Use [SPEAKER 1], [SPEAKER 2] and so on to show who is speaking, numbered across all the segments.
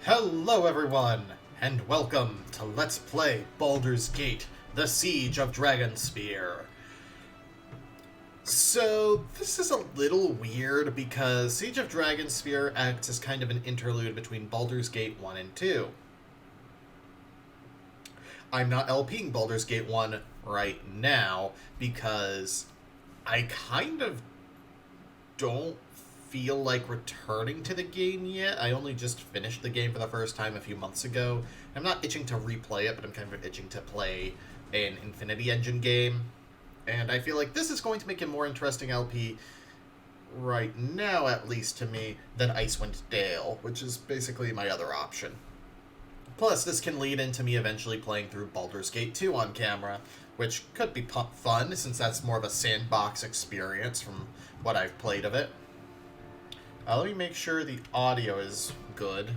[SPEAKER 1] Hello everyone, and welcome to Let's Play Baldur's Gate, The Siege of Dragonspear. So, this is a little weird because Siege of Dragonspear acts as kind of an interlude between Baldur's Gate 1 and 2. I'm not LPing Baldur's Gate 1 right now because I kind of don't feel like returning to the game yet. I only just finished the game for the first time a few months ago. I'm not itching to replay it, but I'm kind of itching to play an Infinity Engine game. And I feel like this is going to make a more interesting LP right now, at least to me, than Icewind Dale, which is basically my other option. Plus, this can lead into me eventually playing through Baldur's Gate 2 on camera, which could be fun, since that's more of a sandbox experience from what I've played of it. Let me make sure the audio is good.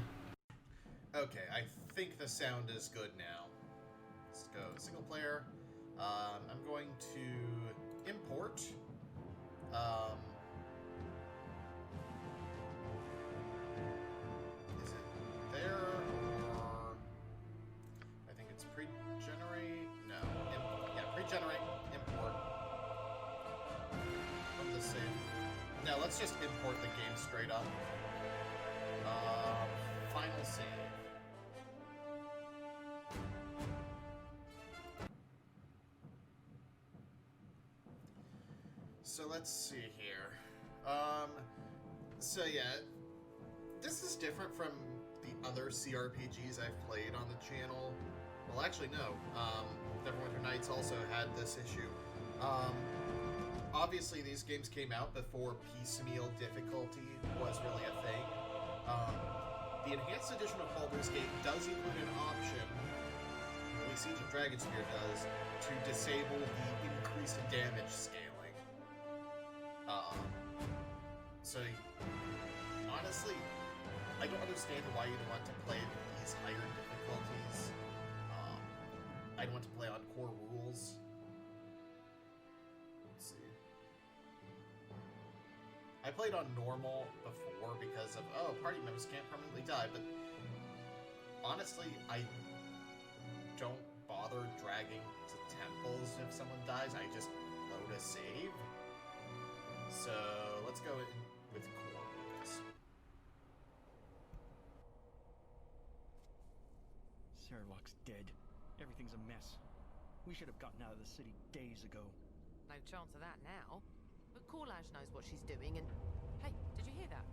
[SPEAKER 1] Okay, I think the sound is good now. Let's go single player. I'm going to import. Is it there, or I think it's pre-generate? No, yeah, pre-generate, import from the save. No, let's just import the game straight up. Final save. So let's see here. So yeah, this is different from the other CRPGs I've played on the channel. Well, actually, no. Neverwinter Nights also had this issue. Obviously, these games came out before piecemeal difficulty was really a thing. The enhanced edition of Baldur's Gate does include an option, at least Siege of Dragonspear does, to disable the increased damage scaling. So, honestly, I don't understand why you'd want to play these higher difficulties. I'd want to play on core rules. Let's see. I played on normal before because of, party members can't permanently die, but honestly, I don't bother dragging to temples if someone dies. I just load a save. So, let's go in with core rules.
[SPEAKER 2] Sarawak's dead. Everything's a mess. We should have gotten out of the city days ago.
[SPEAKER 3] No chance of that now. But Corlage knows what she's doing and... Hey, did you hear that?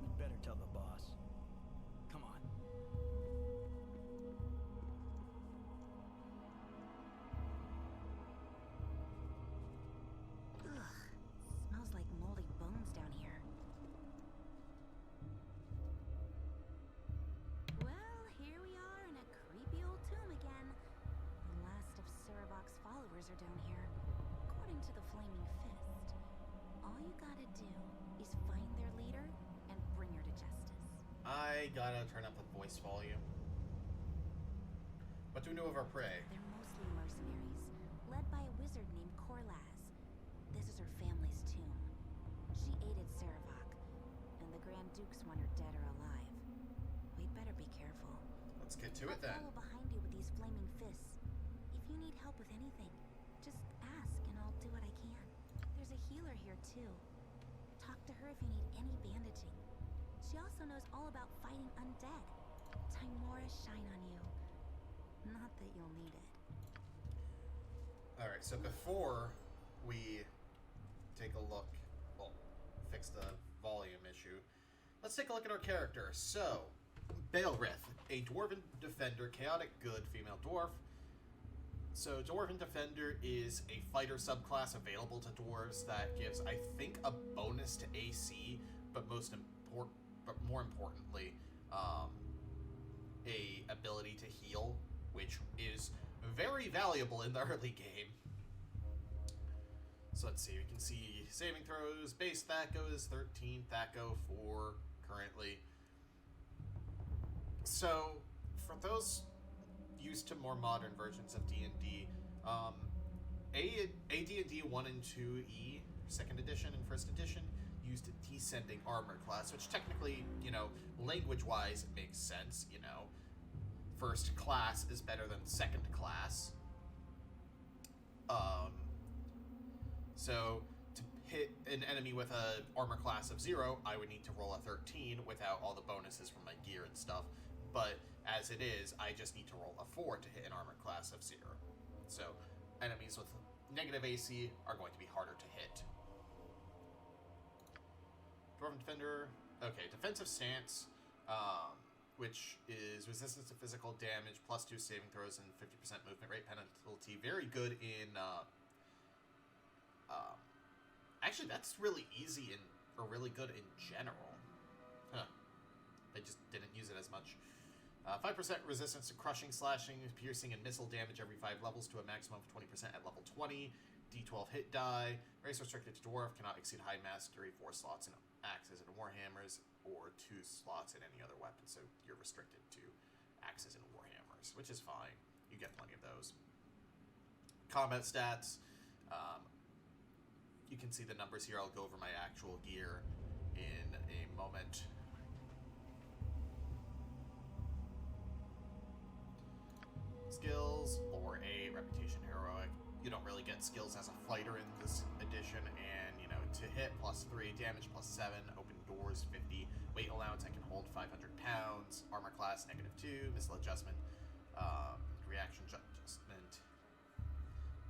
[SPEAKER 2] We'd better tell the boss. Come on.
[SPEAKER 4] Ugh, smells like moldy bones down here. Well, here we are in a creepy old tomb again. The last of Saravok's followers are down here, according to the Flaming Fist. All you gotta do is find their leader and bring her to justice.
[SPEAKER 1] I gotta turn up the voice volume. What do we know of our prey?
[SPEAKER 4] They're mostly mercenaries, led by a wizard named Corlaz. This is her family's tomb. She aided Saravok, and the Grand Dukes want her dead or alive. We'd better be careful.
[SPEAKER 1] Let's get to it then.
[SPEAKER 4] I'll follow behind you with these flaming fists. If you need help with anything, just ask and I'll do what I can. There's a healer here too. Talk to her if you need any bandaging. She also knows all about fighting undead. Timora's shine on you. Not that you'll need it.
[SPEAKER 1] Alright, so before we take a look, well, fix the volume issue, let's take a look at our character. So, Baelrith, a Dwarven Defender, chaotic good female dwarf. So, Dwarven Defender is a fighter subclass available to dwarves that gives, I think, a bonus to AC, but more importantly, a ability to heal, which is very valuable in the early game. So let's see, we can see saving throws, base Thaco is 13, Thaco 4 currently. So, for those used to more modern versions of D&D, A D&D 1 and 2E, 2nd edition and 1st edition, used descending armor class, which technically, you know, language-wise, it makes sense, you know. First class is better than second class. So to hit an enemy with a armor class of 0, I would need to roll a 13 without all the bonuses from my gear and stuff. But as it is, I just need to roll a 4 to hit an armor class of 0. So enemies with negative AC are going to be harder to hit. Dwarven Defender. Okay, defensive stance, which is resistance to physical damage, +2 saving throws, and 50% movement rate penalty. Very good in... actually, that's really easy or really good in general. Huh. I just didn't use it as much. 5% resistance to crushing, slashing, piercing, and missile damage every 5 levels to a maximum of 20% at level 20. D12 hit die. Race restricted to dwarf. Cannot exceed high mastery. 4 slots in axes and warhammers, or 2 slots in any other weapon. So you're restricted to axes and warhammers, which is fine. You get plenty of those. Combat stats. You can see the numbers here. I'll go over my actual gear in a moment. Skills, lore 8, reputation heroic. You don't really get skills as a fighter in this edition, and, you know, to hit +3, damage +7, open doors 50, weight allowance I can hold 500 pounds, armor class -2, missile adjustment, reaction adjustment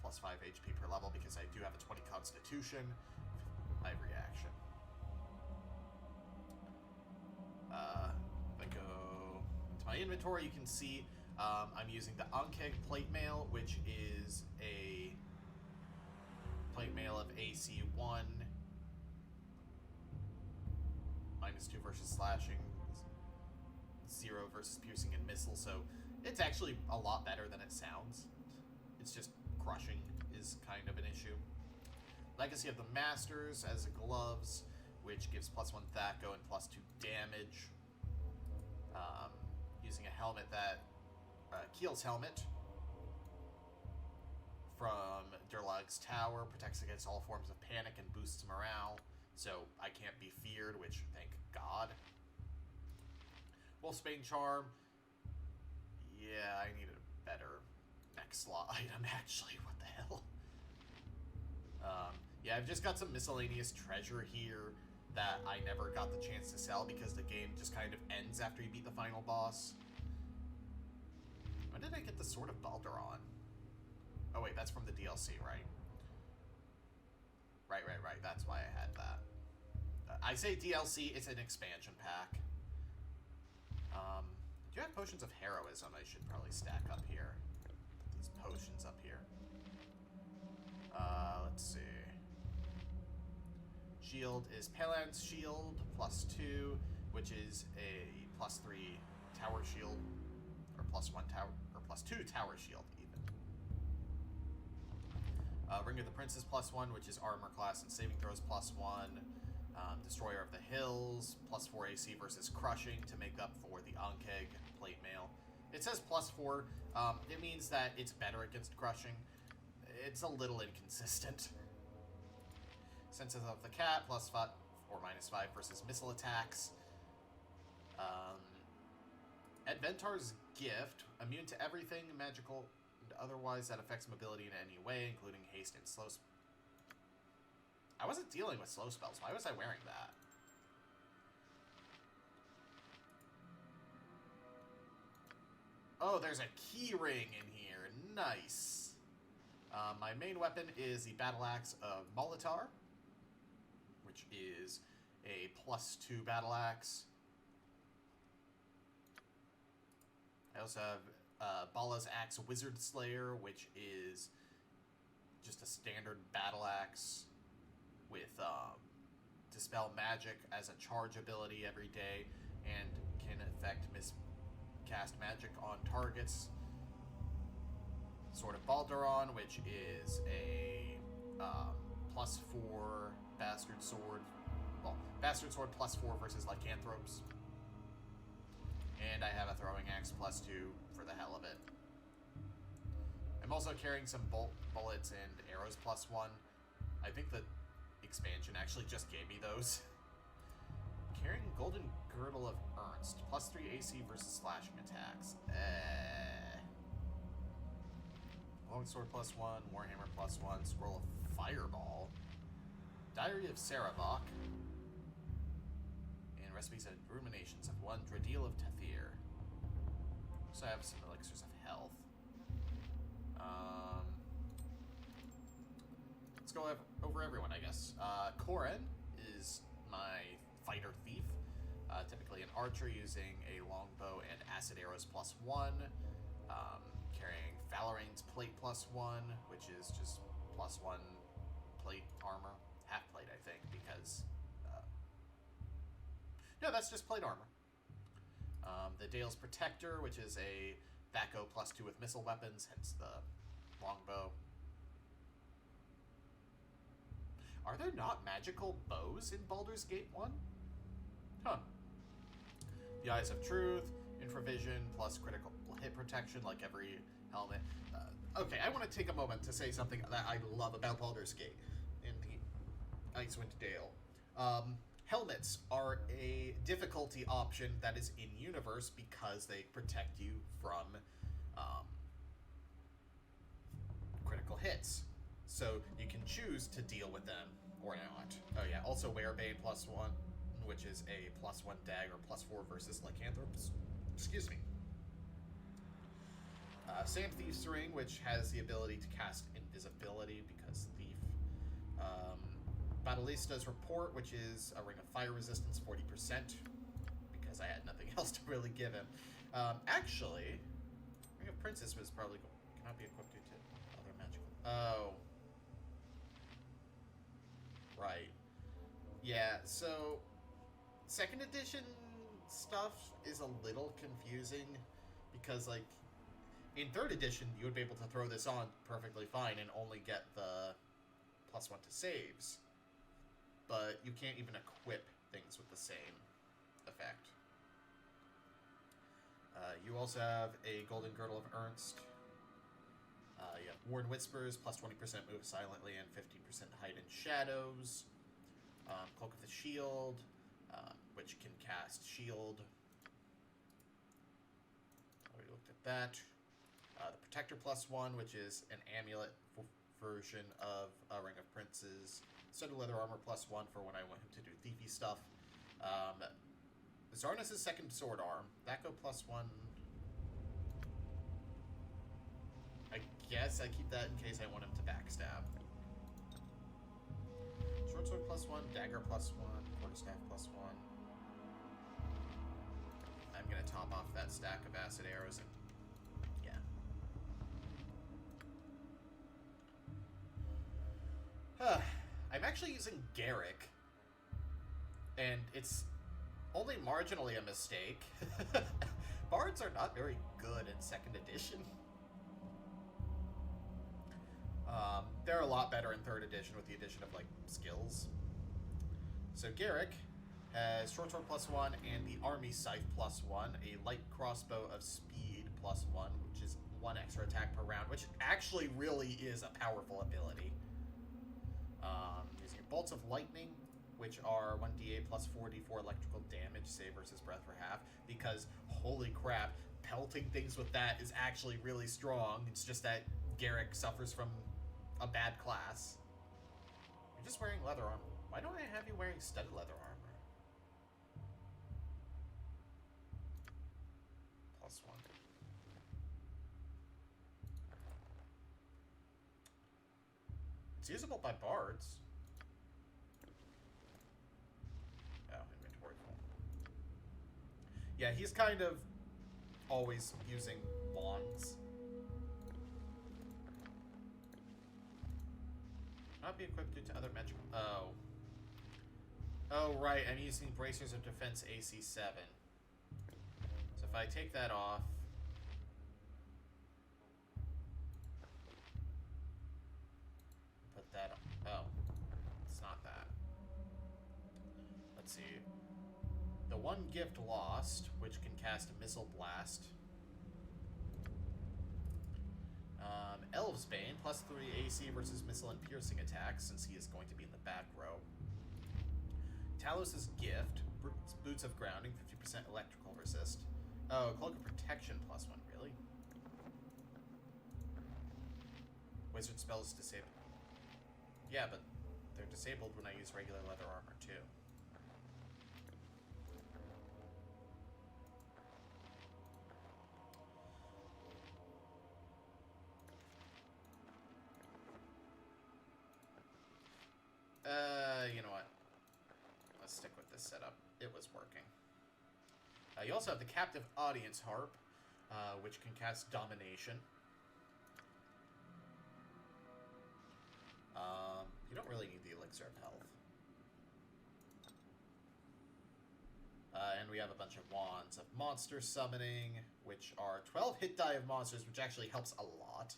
[SPEAKER 1] +5 HP per level because I do have a 20 constitution, 5 reaction. If I go to my inventory, you can see I'm using the Ankeg plate mail, which is a plate mail of AC 1, -2 versus slashing, 0 versus piercing and missile, so it's actually a lot better than it sounds. It's just crushing is kind of an issue. Legacy of the Masters as a gloves, which gives +1 THAC0 and +2 damage. Using a helmet that Keel's helmet from Durlag's Tower, protects against all forms of panic and boosts morale, so I can't be feared, which, thank God. Wolfsbane Charm. Yeah, I needed a better next slot item, actually. What the hell? Yeah, I've just got some miscellaneous treasure here that I never got the chance to sell because the game just kind of ends after you beat the final boss. When did I get the Sword of Balduran? Oh wait, that's from the DLC, right? Right. That's why I had that. I say DLC, it's an expansion pack. Do you have potions of heroism? I should probably stack up here. Put these potions up here. Let's see. Shield is Palan's Shield, +2, which is a +3 tower shield, or +1 tower, or +2 tower shield, even. Ring of the Prince is +1, which is armor class and saving throws +1. Destroyer of the Hills, +4 AC versus crushing to make up for the Ankeg plate mail. It says +4. It means that it's better against crushing. It's a little inconsistent. Senses of the Cat, +5 or -5 versus missile attacks. Adventar's Gift, immune to everything magical and otherwise that affects mobility in any way, including haste and slow. I wasn't dealing with slow spells. Why was I wearing that? Oh, there's a key ring in here. Nice. My main weapon is the Battle Axe of Molitar, which is a +2 Battle Axe. I also have Bala's Axe Wizard Slayer, which is just a standard Battle Axe with Dispel Magic as a charge ability every day, and can affect miscast magic on targets. Sword of Balduran, which is a +4 Bastard Sword. Well, Bastard Sword +4 versus Lycanthropes. And I have a Throwing Axe +2 for the hell of it. I'm also carrying some bullets and arrows +1. I think that expansion actually just gave me those. Carrying Golden Girdle of Ernst. Plus 3 AC versus slashing attacks. Longsword plus 1. Warhammer plus 1. Scroll of Fireball. Diary of Sarevok. And Recipes and Ruminations of 1. Dradil of Tathir. So I have some elixirs of health. Let's go over everyone, I guess. Koren is my fighter thief. Typically an archer using a longbow and acid arrows plus 1. Carrying Valerane's plate plus 1, which is just plus 1 plate armor. Half plate, I think, because... no, that's just plate armor. The Dale's Protector, which is a Thaco plus 2 with missile weapons, hence the longbow. Are there not magical bows in Baldur's Gate 1? Huh. The Eyes of Truth, Infravision, plus critical hit protection like every helmet. Okay, I want to take a moment to say something that I love about Baldur's Gate in the Icewind Dale. Helmets are a difficulty option that is in-universe because they protect you from critical hits. So you can choose to deal with them or not. Oh yeah, also Werebane plus 1, which is a plus 1 dagger, plus 4 versus lycanthropes. Excuse me. Sand Thief's Ring, which has the ability to cast invisibility because Thief. Battalista's Report, which is a ring of fire resistance, 40%, because I had nothing else to really give him. Actually, Ring of Princess was probably cannot be equipped to other magical. Oh. Right. Yeah, so second edition stuff is a little confusing because, like, in third edition, you would be able to throw this on perfectly fine and only get the plus 1 to saves. But you can't even equip things with the same effect. You also have a Golden Girdle of Ernst. You have Warren Whispers, plus 20% move silently and 15% hide in shadows. Cloak of the Shield, which can cast shield. We looked at that. The Protector plus 1, which is an amulet version of a Ring of Princes. Studded Leather Armor plus 1 for when I want him to do thiefy stuff. Zarnus' second sword arm. That go plus 1. I guess I keep that in case I want him to backstab. Short sword plus 1, dagger plus 1, quarterstaff plus 1. I'm going to top off that stack of acid arrows and yeah. I'm actually using Garrick, and it's only marginally a mistake. Bards are not very good in 2nd edition. They're a lot better in 3rd edition with the addition of, like, skills. So Garrick has short sword plus 1 and the army scythe plus 1, a light crossbow of speed plus 1, which is 1 extra attack per round, which actually really is a powerful ability. Using bolts of lightning, which are 1d8 plus 4d4 electrical damage, save versus breath for half, because holy crap, pelting things with that is actually really strong. It's just that Garrick suffers from a bad class. You're just wearing leather armor. Why don't I have you wearing studded leather armor? Plus 1. It's usable by bards. Oh, inventory full. Yeah, he's kind of always using wands. Not be equipped due to other magical... Oh. Oh, right. I'm using Bracers of Defense AC 7. So if I take that off... Put that on. Oh. It's not that. Let's see. The one gift lost, which can cast a Missile Blast. Elves Bane, +3 AC versus missile and piercing attacks, since he is going to be in the back row. Talos' Gift, Boots of Grounding, 50% electrical resist. Oh, Cloak of Protection +1, really? Wizard spells disabled. Yeah, but they're disabled when I use regular leather armor, too. You know what? Let's stick with this setup. It was working. You also have the Captive Audience Harp, which can cast Domination. You don't really need the Elixir of Health. And we have a bunch of Wands of Monster Summoning, which are 12 hit die of monsters, which actually helps a lot.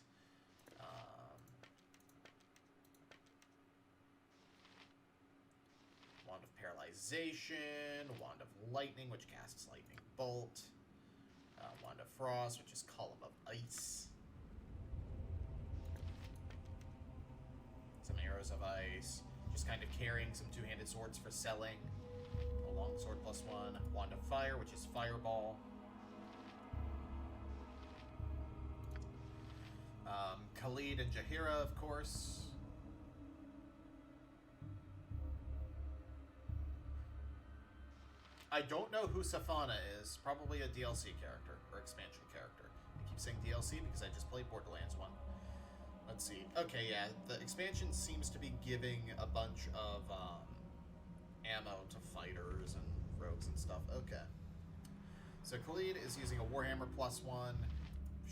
[SPEAKER 1] Wand of Paralyzation, Wand of Lightning, which casts Lightning Bolt, Wand of Frost, which is Column of Ice, some Arrows of Ice, just kind of carrying some two-handed swords for selling, a Longsword +1, Wand of Fire, which is Fireball, Khalid and Jaheira, of course. I don't know who Safana is. Probably a DLC character or expansion character. I keep saying DLC because I just played Borderlands 1. Let's see. Okay, yeah, the expansion seems to be giving a bunch of ammo to fighters and rogues and stuff. Okay. So Khalid is using a Warhammer +1.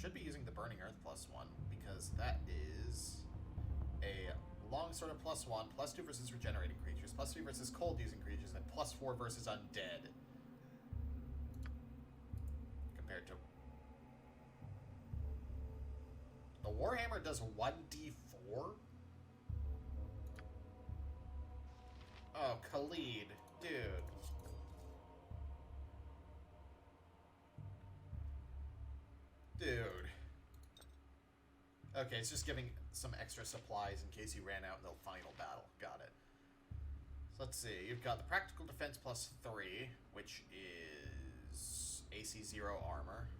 [SPEAKER 1] Should be using the Burning Earth +1 because that is a Longsword of +1, +2 versus regenerating creatures, +3 versus cold-using creatures, and +4 versus undead. Compared to... The Warhammer does 1d4? Oh, Khalid. Dude. Dude. Okay, it's just giving some extra supplies in case you ran out in the final battle. Got it. So let's see. You've got the Practical Defense +3, which is AC 0 armor.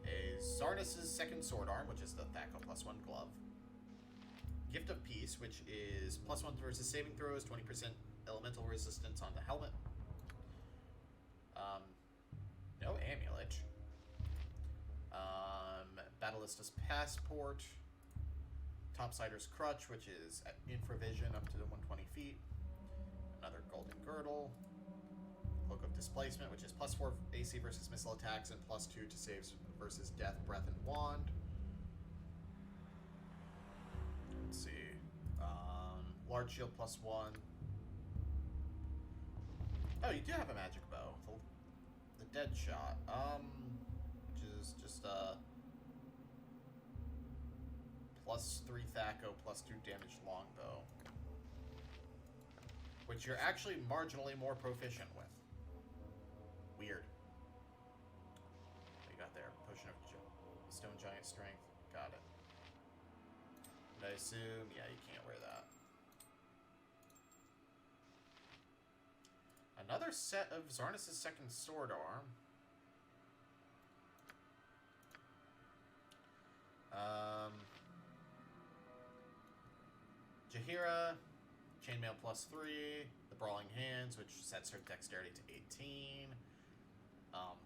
[SPEAKER 1] A Zarnus' second sword arm, which is the Thaco +1 glove. Gift of Peace, which is +1 versus saving throws, 20% elemental resistance on the helmet. No amulet. Battalista's Passport. Topsider's Crutch, which is at infravision up to 120 feet. Another Golden Girdle. Cloak of Displacement, which is +4 AC versus missile attacks and +2 to saves versus death, breath, and wand. Let's see. Large shield +1. Oh, you do have a magic bow. The dead shot. Which is just +3 Thaco, +2 damage longbow. Which you're actually marginally more proficient with. Weird. What you got there? Potion of Stone Giant Strength. Got it. And I assume, yeah, you can't wear that. Another set of Zarnus' second sword arm. Jaheira, chainmail +3, the Brawling Hands, which sets her dexterity to 18.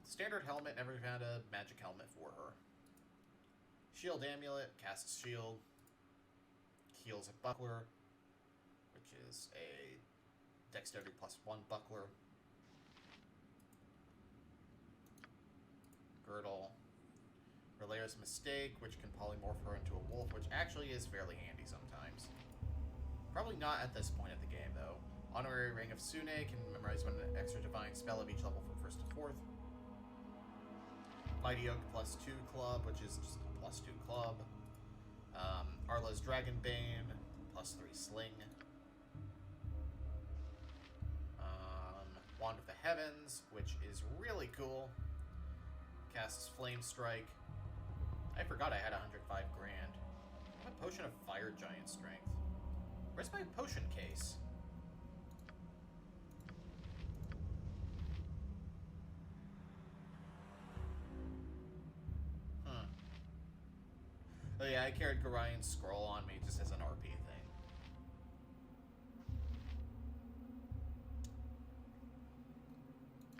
[SPEAKER 1] Standard helmet, never found a magic helmet for her. Shield amulet, casts shield, heals a buckler, which is a dexterity +1 buckler. Girdle. Relayer's Mistake, which can polymorph her into a wolf, which actually is fairly handy sometimes. Probably not at this point of the game, though. Honorary Ring of Sune can memorize one extra divine spell of each level from 1st to 4th. Mighty Oak +2 club, which is just a +2 club. Arla's Dragonbane, +3 sling. Wand of the Heavens, which is really cool. casts Flame Strike. I forgot I had 105 grand. I have a potion of Fire Giant Strength. Where's my potion case? Oh yeah, I carried Gorian's Scroll on me just as an RP thing.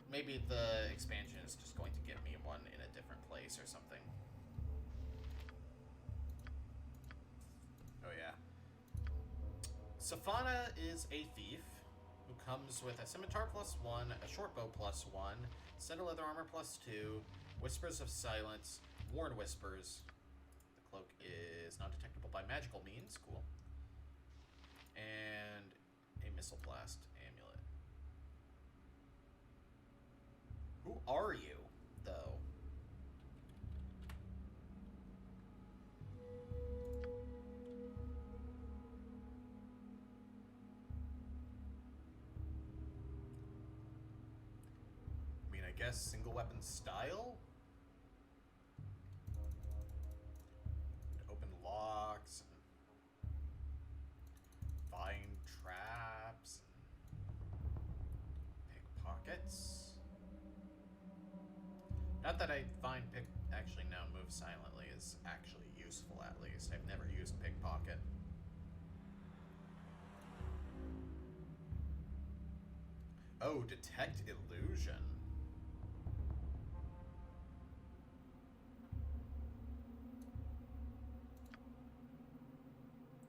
[SPEAKER 1] Maybe the expansion is just going to give me one in a different place or something. Oh yeah. Safana is a thief who comes with a scimitar +1, a short bow +1, set of leather armor +2, whispers of silence, warn whispers. The cloak is non-detectable by magical means. Cool. And a missile blast amulet. Who are you, though? I mean, I guess single weapon style? Open locks, and find traps, and pickpockets. Not that I find actually no, move silently is actually useful, at least. I've never used pickpocket. Oh, detect illusion.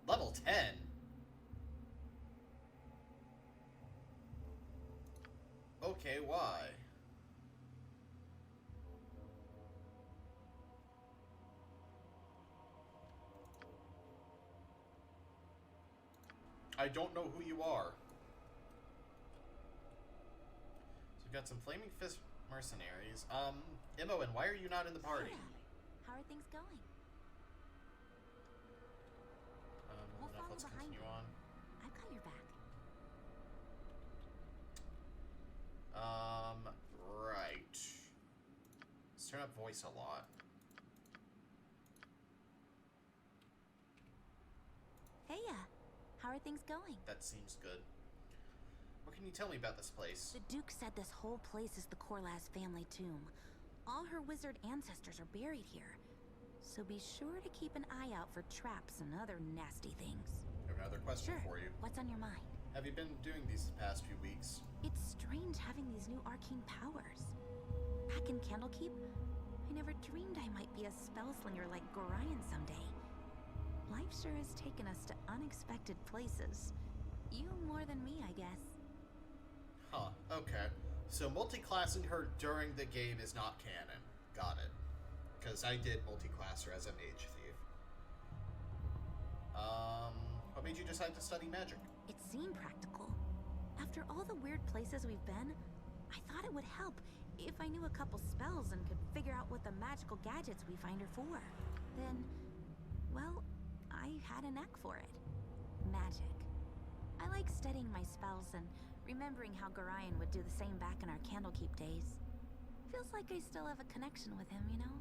[SPEAKER 1] Level 10. Okay, why? I don't know who you are. So we've got some Flaming Fist mercenaries. Imoen, why are you not in the party?
[SPEAKER 4] How are things going? We'll
[SPEAKER 1] Enough,
[SPEAKER 4] follow
[SPEAKER 1] let's
[SPEAKER 4] behind
[SPEAKER 1] continue
[SPEAKER 4] you.
[SPEAKER 1] on.
[SPEAKER 4] I've got your back.
[SPEAKER 1] Right. Let's turn up voice a lot.
[SPEAKER 4] Hey, how are things going?
[SPEAKER 1] That seems good. What can you tell me about this place?
[SPEAKER 4] The Duke said this whole place is the Corlaz family tomb. All her wizard ancestors are buried here. So be sure to keep an eye out for traps and other nasty things.
[SPEAKER 1] I have another question for you.
[SPEAKER 4] What's on your mind?
[SPEAKER 1] Have you been doing these past few weeks?
[SPEAKER 4] It's strange having these new arcane powers. Back in Candlekeep, I never dreamed I might be a spellslinger like Gorian someday. Life sure has taken us to unexpected places. You more than me, I guess.
[SPEAKER 1] Huh, okay. So multiclassing her during the game is not canon. Got it. Because I did multiclass her as a mage thief. What made you decide to study magic?
[SPEAKER 4] It seemed practical. After all the weird places we've been, I thought it would help if I knew a couple spells and could figure out what the magical gadgets we find are for. Then, well, I had a knack for it. Magic. I like studying my spells and remembering how Gorian would do the same back in our Candlekeep days. Feels like I still have a connection with him, you know?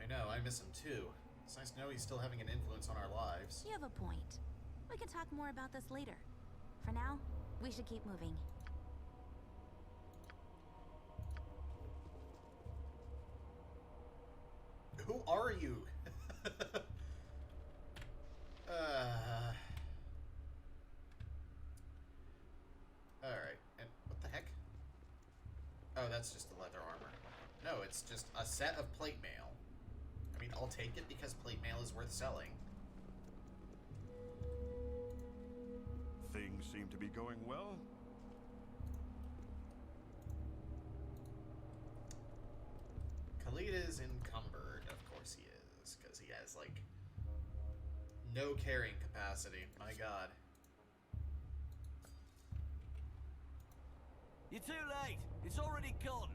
[SPEAKER 1] I know, I miss him too. It's nice to know he's still having an influence on our lives.
[SPEAKER 4] You have a point. We can talk more about this later. For now, we should keep moving.
[SPEAKER 1] Who are you? Alright, and what the heck? Oh, that's just the leather armor. No, it's just a set of plate mail. I mean, I'll take it because plate mail is worth selling.
[SPEAKER 5] Things seem to be going well.
[SPEAKER 1] Khalid is encumbered. Of course he is, because he has, like, no carrying capacity. My god.
[SPEAKER 6] You're too late. It's already gone.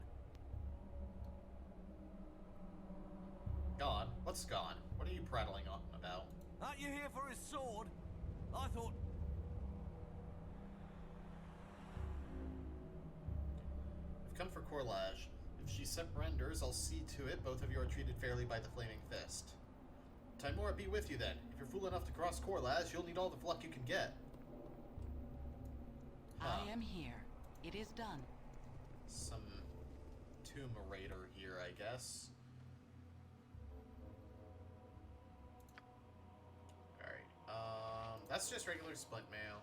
[SPEAKER 1] Gone? What's gone? What are you prattling on about?
[SPEAKER 6] Aren't you here for his sword? I thought...
[SPEAKER 1] We've come for Corlage. If she surrenders, I'll see to it both of you are treated fairly by the Flaming Fist. Timora be with you then. If you're fool enough to cross Korlaz, you'll need all the luck you can get.
[SPEAKER 7] I am here. It is done.
[SPEAKER 1] Some Tomb Raider here, I guess. Alright, that's just regular splint mail.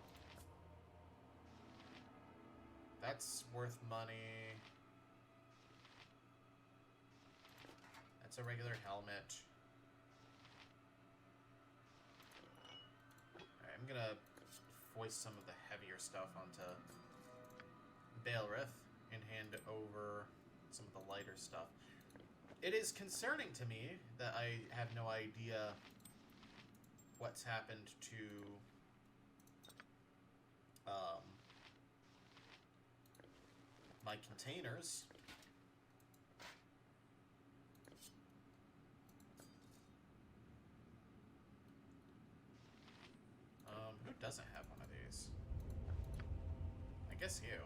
[SPEAKER 1] That's worth money. That's a regular helmet. Alright, I'm gonna foist some of the heavier stuff onto Baelrith and hand over some of the lighter stuff. It is concerning to me that I have no idea what's happened to my containers. Who doesn't have one of these? I guess you.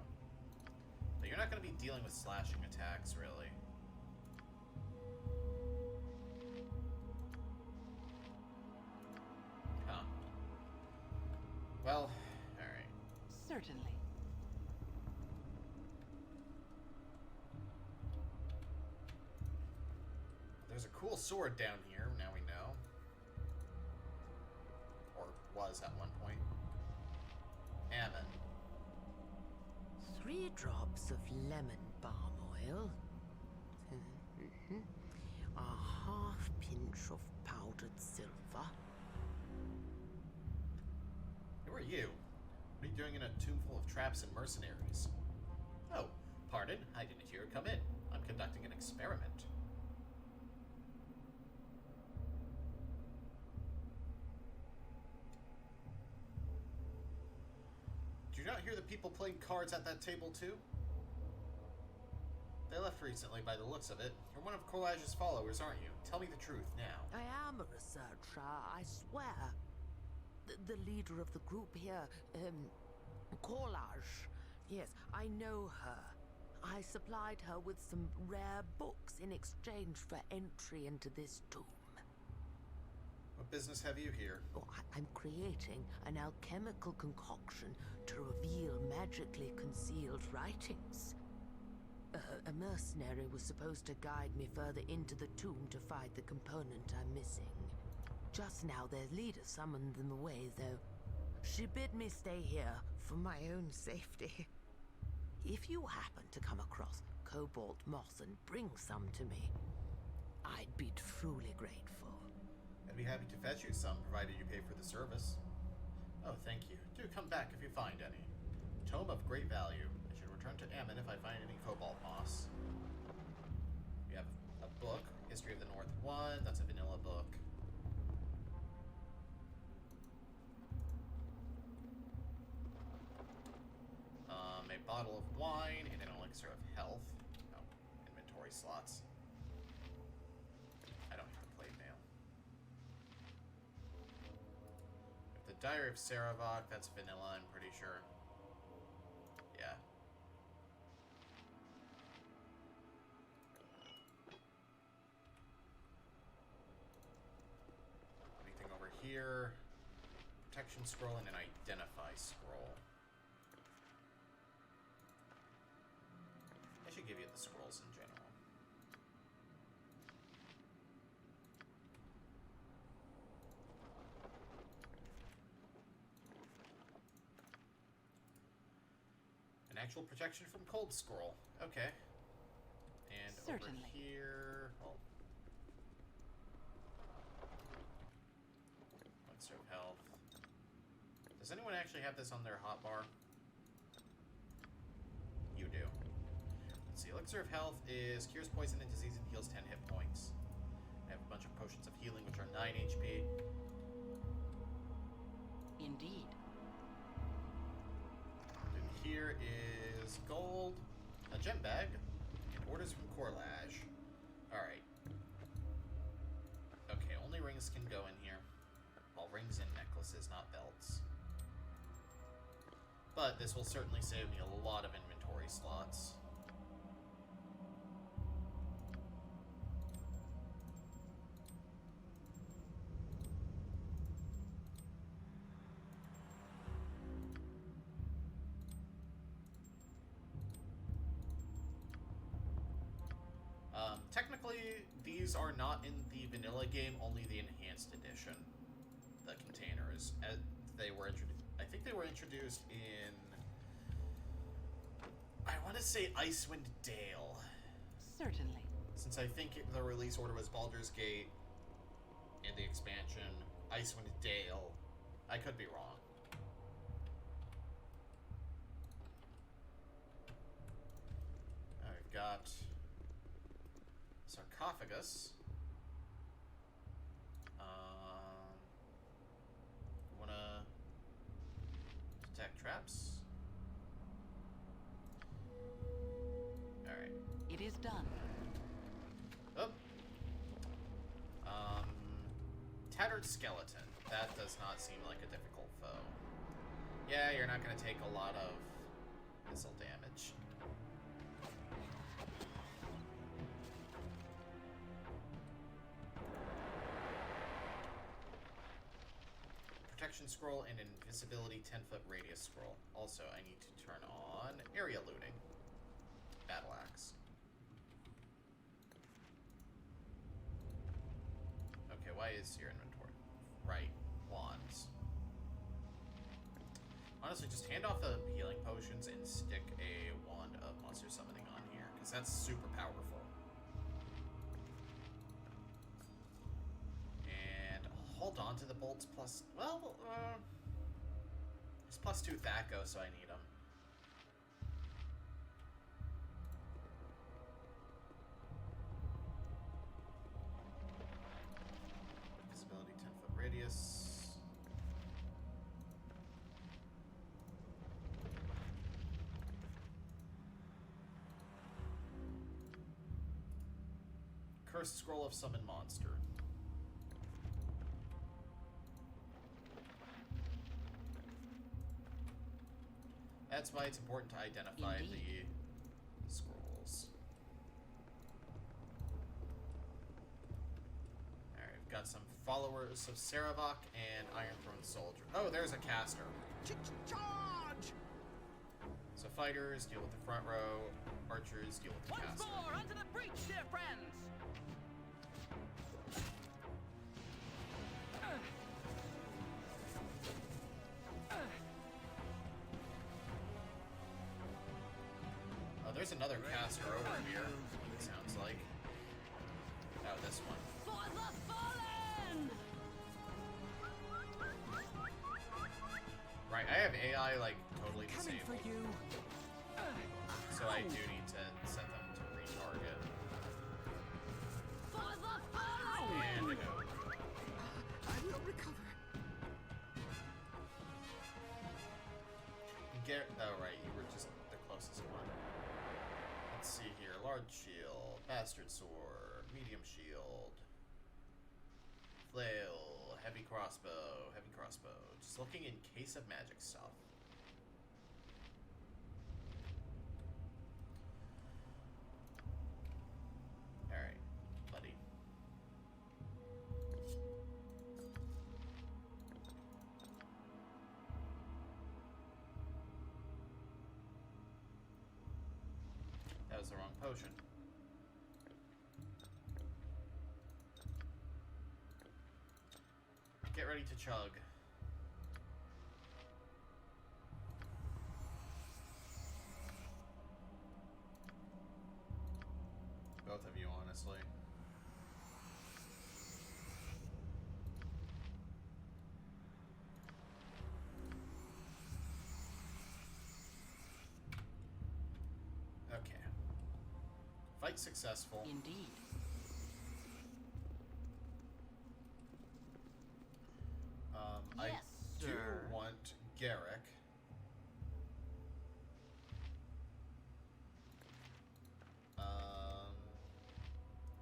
[SPEAKER 1] But you're not going to be dealing with slashing attacks, really. Huh. Well, alright.
[SPEAKER 7] Certainly.
[SPEAKER 1] There's a cool sword down here, now we know. Or was at one point. Ammon.
[SPEAKER 3] 3 drops of lemon balm oil. A half pinch of powdered silver.
[SPEAKER 1] Who are you? What are you doing in a tomb full of traps and mercenaries? Oh, pardon, I didn't hear you come in. I'm conducting an experiment. Do you not hear the people playing cards at that table too? They left recently by the looks of it. You're one of Korlaj's followers, aren't you? Tell me the truth now.
[SPEAKER 3] I am a researcher, I swear. The leader of the group here, Korlaj. Yes, I know her. I supplied her with some rare books in exchange for entry into this tomb.
[SPEAKER 1] What business have you here?
[SPEAKER 3] Oh, I'm creating an alchemical concoction to reveal magically concealed writings. A mercenary was supposed to guide me further into the tomb to find the component I'm missing. Just now, their leader summoned them away, though. She bid me stay here for my own safety. If you happen to come across cobalt moss and bring some to me, I'd be truly grateful.
[SPEAKER 1] I'd be happy to fetch you some, provided you pay for the service. Oh, thank you. Do come back if you find any. Tome of great value. I should return to Ammon if I find any cobalt moss. We have a book, History of the North 1. That's a vanilla book. A bottle of wine and an elixir of health. Oh, inventory slots. I don't have to play mail. The Diary of Saravok, that's vanilla, I'm pretty sure. Yeah. Anything over here? Protection scroll and an identify scroll. I should give you the scrolls in general. An actual protection from cold scroll. Okay. And
[SPEAKER 7] Certainly.
[SPEAKER 1] over here... Oh. Elixir of health. Does anyone actually have this on their hotbar? You do. Let's see. Elixir of health is cures poison and disease and heals 10 hit points. I have a bunch of potions of healing, which are 9 HP.
[SPEAKER 7] Indeed.
[SPEAKER 1] And here is gold, a gem bag, and orders from Korlaj. Alright. Okay, only rings can go in here. Well, rings and necklaces, not belts. But this will certainly save me a lot of inventory slots. technically, these are not in the vanilla game, only the enhanced edition. The containers. They were introduced. I think they were introduced in. I want to say Icewind Dale.
[SPEAKER 7] Certainly.
[SPEAKER 1] Since I think the release order was Baldur's Gate and the expansion, Icewind Dale. I could be wrong. I've got sarcophagus. Wanna detect traps? Alright.
[SPEAKER 7] It is done.
[SPEAKER 1] Oh. Tattered skeleton. That does not seem like a difficult foe. Yeah, you're not gonna take a lot of missile damage. Protection scroll and invisibility 10-foot radius scroll. Also, I need to turn on area looting. Battle axe. Okay, why is your inventory? Right, wands. Honestly, just hand off the healing potions and stick a wand of monster summoning on here, because that's super powerful. And hold on to the bolts plus... Well, there's plus 2 Thaco, so I need them. Visibility 10-foot radius. Cursed Scroll of Summon Monster. That's why it's important to identify
[SPEAKER 7] Indeed.
[SPEAKER 1] the scrolls. Alright, we've got some followers of Saravok and Iron Throne Soldier. Oh, there's a caster.
[SPEAKER 6] Charge!
[SPEAKER 1] So fighters deal with the front row, archers deal with the
[SPEAKER 6] Once
[SPEAKER 1] caster.
[SPEAKER 6] more, onto the breach, dear friends!
[SPEAKER 1] Oh, there's another caster over here, it sounds like. Oh, this one.
[SPEAKER 6] For the fallen!
[SPEAKER 1] Right, I have AI, like, totally
[SPEAKER 6] Coming
[SPEAKER 1] disabled.
[SPEAKER 6] for you!
[SPEAKER 1] So I do need to set them to retarget.
[SPEAKER 6] For the fallen!
[SPEAKER 1] And a go.
[SPEAKER 6] I will recover.
[SPEAKER 1] Oh, right, you were just the closest one. Let's see here. Large shield, bastard sword, medium shield, flail, heavy crossbow. Just looking in case of magic stuff. Alright, buddy. That was the wrong potion. Get ready to chug. Both of you, honestly. Okay. Fight successful.
[SPEAKER 7] Indeed.
[SPEAKER 6] Yes,
[SPEAKER 1] I
[SPEAKER 6] sir.
[SPEAKER 1] do want Garrick.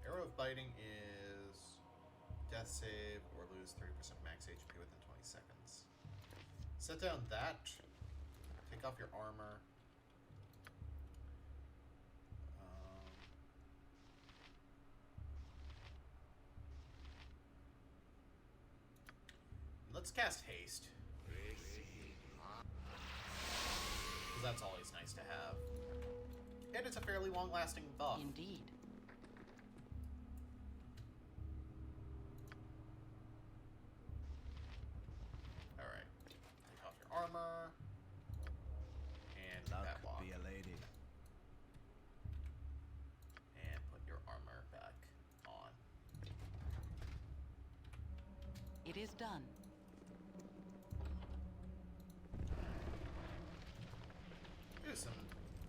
[SPEAKER 1] Arrow of Biting is death save or lose 30% max HP within 20 seconds. Set down that. Take off your armor. Let's cast haste. Because that's always nice to have. And it's a fairly long-lasting buff.
[SPEAKER 7] Indeed. is done.
[SPEAKER 1] Here's some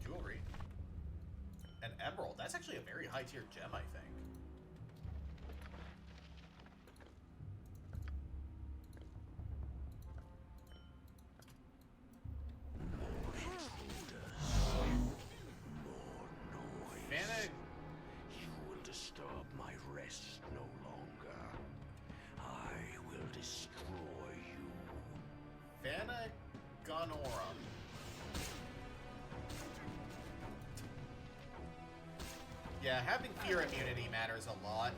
[SPEAKER 1] jewelry. An emerald. That's actually a very high tier gem, I think. Fana.
[SPEAKER 8] You will disturb my rest no longer. I will destroy you.
[SPEAKER 1] Fana Gonorum. Yeah, having fear immunity matters a lot.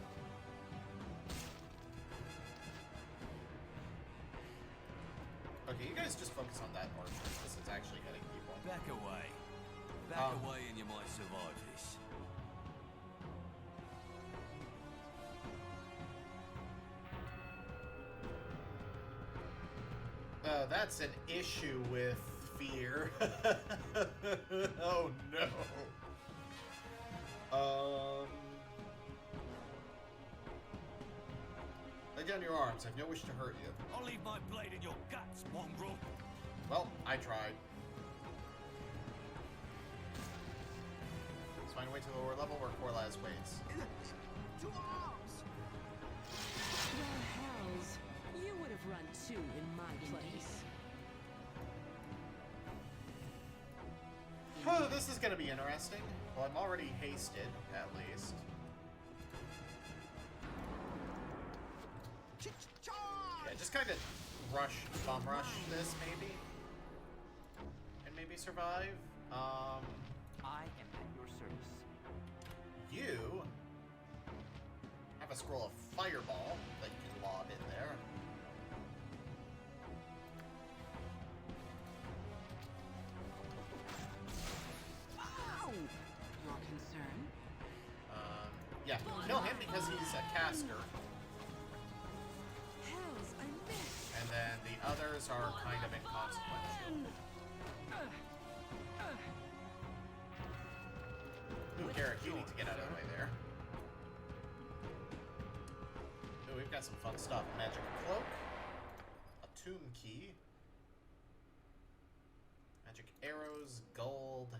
[SPEAKER 1] Okay, you guys just focus on that orchard. This is actually hitting people.
[SPEAKER 9] Back away. Back away and you might survive this.
[SPEAKER 1] That's an issue with fear. Oh no. Lay down your arms. I've no wish to hurt you.
[SPEAKER 9] I'll leave my blade in your guts, mongrel.
[SPEAKER 1] Well, I tried. Let's find a way to the lower level where Corlaz waits.
[SPEAKER 6] To arms!
[SPEAKER 3] Well, hells. You would have run too in my place.
[SPEAKER 1] Oh, this is gonna be interesting. Well, I'm already hasted, at least. Yeah, just kind of bomb rush this, maybe. And maybe survive.
[SPEAKER 2] I am at your service.
[SPEAKER 1] You have a scroll of fireball that you can lob in there.
[SPEAKER 7] Your concern?
[SPEAKER 1] Yeah, kill him because he's a caster.
[SPEAKER 3] Hells, I missed.
[SPEAKER 1] And then the others are kind of inconsequential. Ooh, Garrick, you need to get out of the way there. Ooh, we've got some fun stuff. Magic cloak. A tomb key. Magic arrows, gold.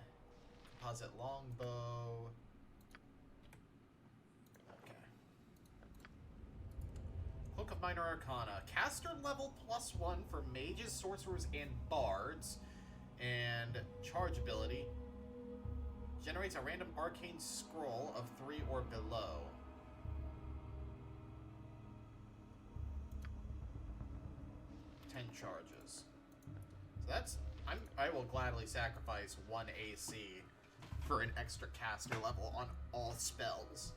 [SPEAKER 1] Composite longbow. Okay. Cloak of Minor Arcana. Caster level +1 for mages, sorcerers, and bards. And charge ability. Generates a random arcane scroll of 3 or below. Ten charges. So that's... I will gladly sacrifice 1 AC for an extra caster level on all spells.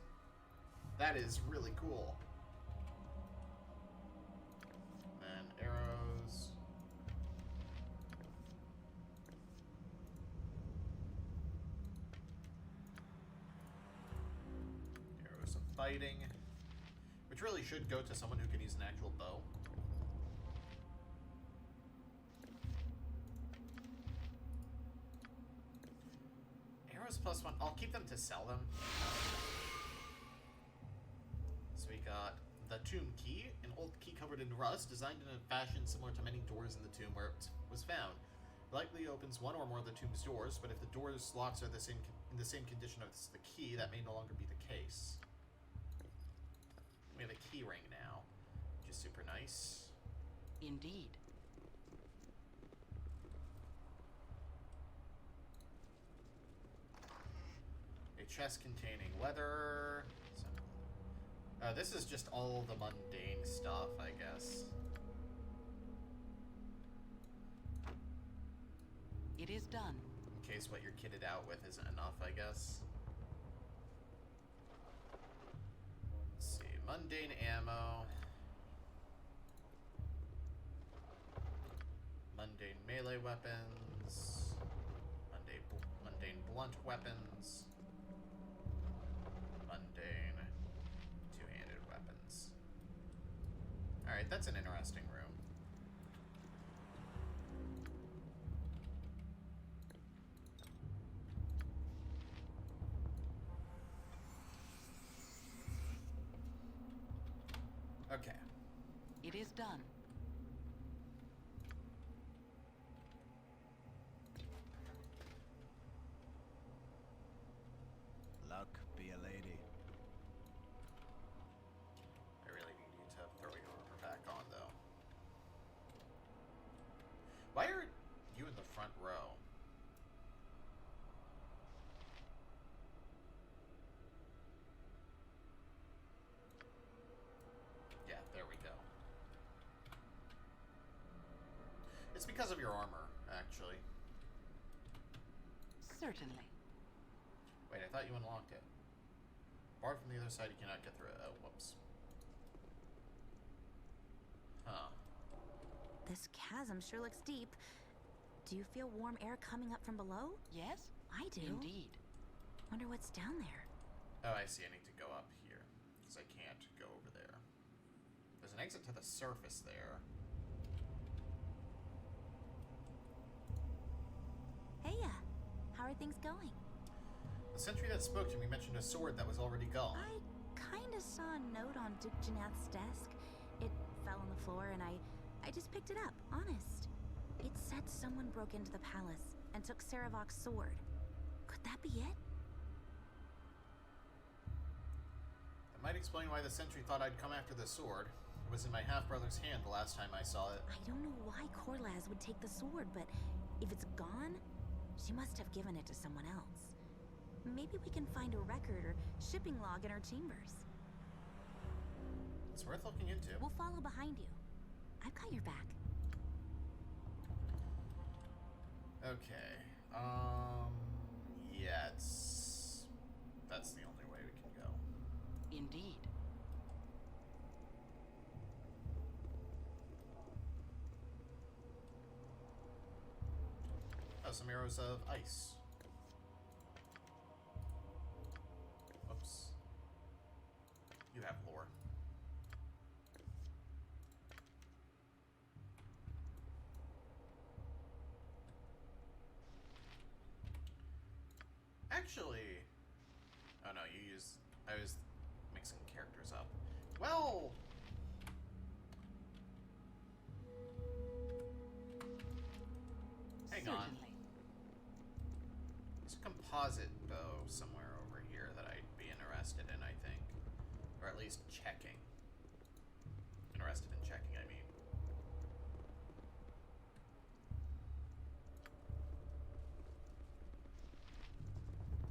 [SPEAKER 1] That is really cool. And arrows. Arrows of fighting. Which really should go to someone who can use an actual bow. Arrows +1. I'll keep them to sell them. So we got the tomb key, an old key covered in rust, designed in a fashion similar to many doors in the tomb where it was found. It likely opens one or more of the tomb's doors, but if the door's locks are in the same condition as the key, that may no longer be the case. We have a key ring now, which is super nice.
[SPEAKER 7] Indeed.
[SPEAKER 1] A chest containing leather. This is just all the mundane stuff, I guess.
[SPEAKER 7] It is done.
[SPEAKER 1] In case what you're kitted out with isn't enough, I guess. Let's see. Mundane ammo. Mundane melee weapons. Mundane blunt weapons. Mundane two-handed weapons. Alright, that's an interesting room. Okay.
[SPEAKER 7] It is done.
[SPEAKER 8] Luck be a lady.
[SPEAKER 1] I really need you to throw your armor back on, though. Why are you in the front row? Yeah, there we go. It's because of your armor, actually.
[SPEAKER 7] Certainly.
[SPEAKER 1] Wait, I thought you unlocked it. Barred from the other side, you cannot get through it. Oh, whoops. Huh.
[SPEAKER 4] This chasm sure looks deep. Do you feel warm air coming up from below?
[SPEAKER 7] Yes?
[SPEAKER 4] I do.
[SPEAKER 7] Indeed.
[SPEAKER 4] Wonder what's down there.
[SPEAKER 1] Oh, I see. I need to go up here. Because I can't go over there. There's an exit to the surface there.
[SPEAKER 4] Hey, how are things going?
[SPEAKER 1] The sentry that spoke to me mentioned a sword that was already gone.
[SPEAKER 4] I kinda saw a note on Duke Janath's desk. It fell on the floor and I just picked it up, honest. It said someone broke into the palace and took Saravok's sword. Could that be it?
[SPEAKER 1] That might explain why the sentry thought I'd come after the sword. It was in my half-brother's hand the last time I saw it.
[SPEAKER 4] I don't know why Korlaz would take the sword, but if it's gone, she must have given it to someone else. Maybe we can find a record or shipping log in her chambers.
[SPEAKER 1] It's worth looking into.
[SPEAKER 4] We'll follow behind you. I've got your back.
[SPEAKER 1] Okay. Yeah, that's the only way we can go.
[SPEAKER 7] Indeed.
[SPEAKER 1] Oh, some arrows of ice. Whoops. You have lore. Actually... Oh no, you use... I was mixing characters up. Well... Hang on.
[SPEAKER 7] Certainly.
[SPEAKER 1] There's a composite bow somewhere over here that I'd be interested in, I think. Or at least checking. Interested in checking, I mean.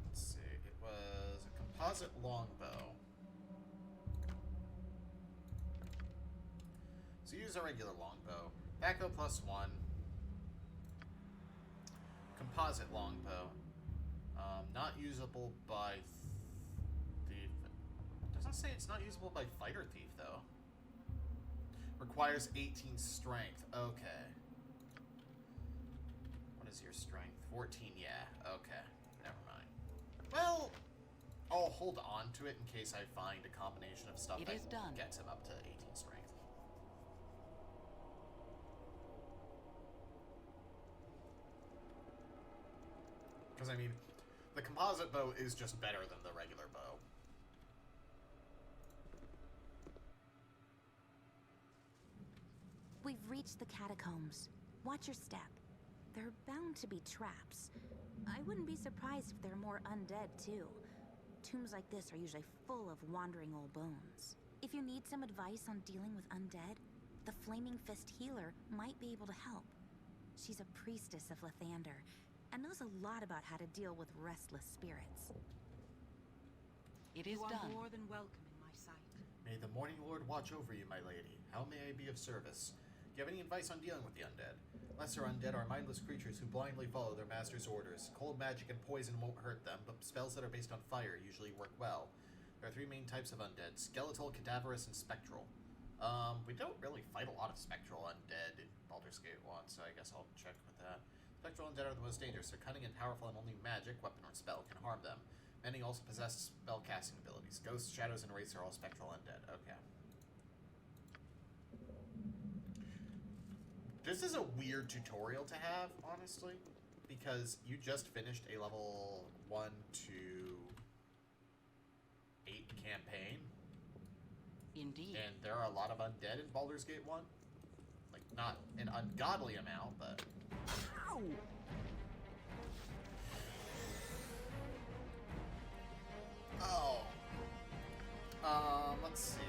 [SPEAKER 1] Let's see. It was a composite longbow. So use a regular longbow. Backbow +1. Composite longbow. Not usable by thief. It doesn't say it's not usable by fighter thief, though. Requires 18 strength. Okay. What is your strength? 14, yeah. Okay. Never mind. Well, I'll hold on to it in case I find a combination of stuff
[SPEAKER 7] It is
[SPEAKER 1] that
[SPEAKER 7] done.
[SPEAKER 1] gets him up to 18 strength. Because, I mean, the composite bow is just better than the regular bow.
[SPEAKER 4] We've reached the catacombs. Watch your step. There are bound to be traps. I wouldn't be surprised if there are more undead, too. Tombs like this are usually full of wandering old bones. If you need some advice on dealing with undead, the Flaming Fist healer might be able to help. She's a priestess of Lathander, and knows a lot about how to deal with restless spirits.
[SPEAKER 7] It is
[SPEAKER 6] You are
[SPEAKER 7] done.
[SPEAKER 6] more than welcome in my sight.
[SPEAKER 1] May the Morning Lord watch over you, my lady. How may I be of service? Do you have any advice on dealing with the undead? Lesser undead are mindless creatures who blindly follow their master's orders. Cold magic and poison won't hurt them, but spells that are based on fire usually work well. There are three main types of undead: skeletal, cadaverous, and spectral. We don't really fight a lot of spectral undead in Baldur's Gate 1, so I guess I'll check with that. Spectral undead are the most dangerous. They're cunning and powerful, and only magic, weapon, or spell can harm them. Many also possess spell casting abilities. Ghosts, shadows, and wraiths are all spectral undead. Okay. This is a weird tutorial to have, honestly, because you just finished a level 1 to 8 campaign.
[SPEAKER 7] Indeed.
[SPEAKER 1] And there are a lot of undead in Baldur's Gate 1. Like, not an ungodly amount, but...
[SPEAKER 6] Ow!
[SPEAKER 1] Oh. Let's see.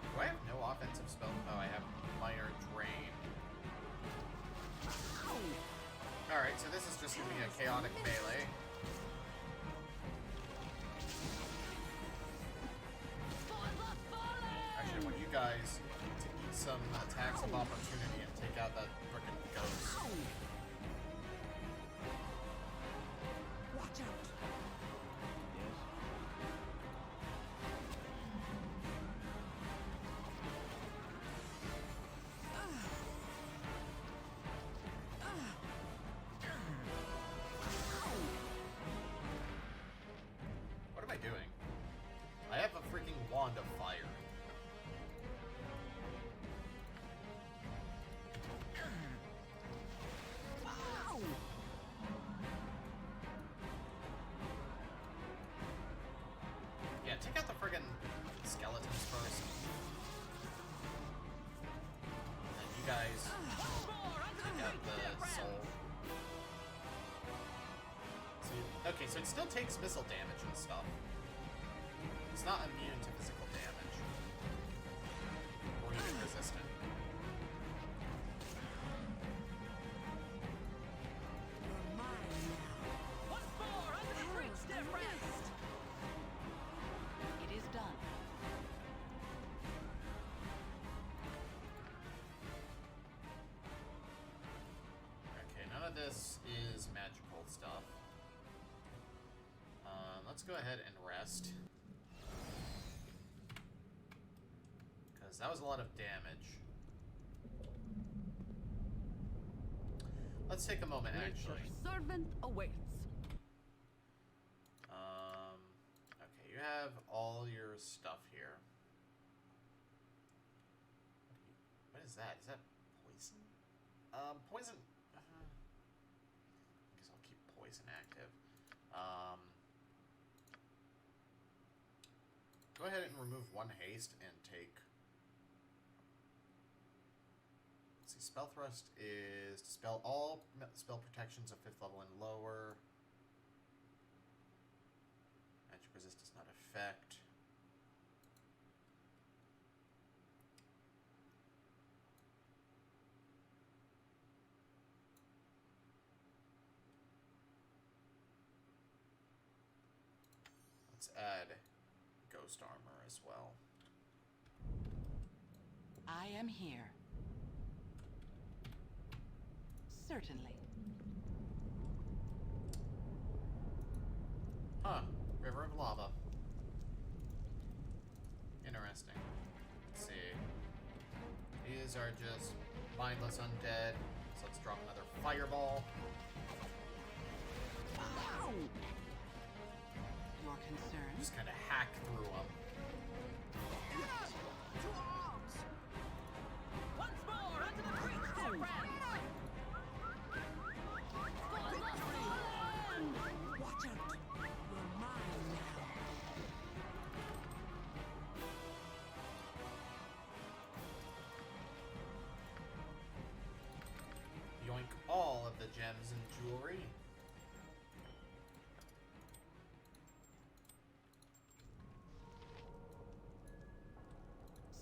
[SPEAKER 1] Do I have no offensive spell? Oh, I have minor drain. Alright, so this is just gonna be a chaotic melee. Actually, I want you guys to eat some attacks of opportunity and take out that frickin' ghost.
[SPEAKER 6] Watch out!
[SPEAKER 1] What am I doing? I have a freaking wand of fire. Yeah, take out the friggin' skeletons first. And you guys take out the soul. So, okay, so it still takes missile damage and stuff. It's not immune to physical damage. Or even resistant.
[SPEAKER 6] You're mine now.
[SPEAKER 7] Once more under the great step rest. It is done.
[SPEAKER 1] Okay, none of this is magical stuff. Let's go ahead and rest. Because that was a lot of damage. Let's take a moment, actually.
[SPEAKER 7] Servant awaits.
[SPEAKER 1] Okay, you have all your stuff here. What is that? Is that poison? Poison... I guess I'll keep poison active. Go ahead and remove one haste and take... Let's see, Spell Thrust is dispel all spell protections of 5th level and lower. Magic Resist does not affect. Let's add Ghost Armor as well.
[SPEAKER 7] I am here. Certainly.
[SPEAKER 1] Huh. River of Lava. Interesting. Let's see. These are just mindless undead. So let's drop another fireball.
[SPEAKER 6] Ow!
[SPEAKER 7] Your concerns?
[SPEAKER 1] Just kind of hack through them.
[SPEAKER 6] To arms!
[SPEAKER 7] Once more under the great step rest.
[SPEAKER 6] Watch out! You're mine now.
[SPEAKER 1] Yoink all of the gems and jewelry.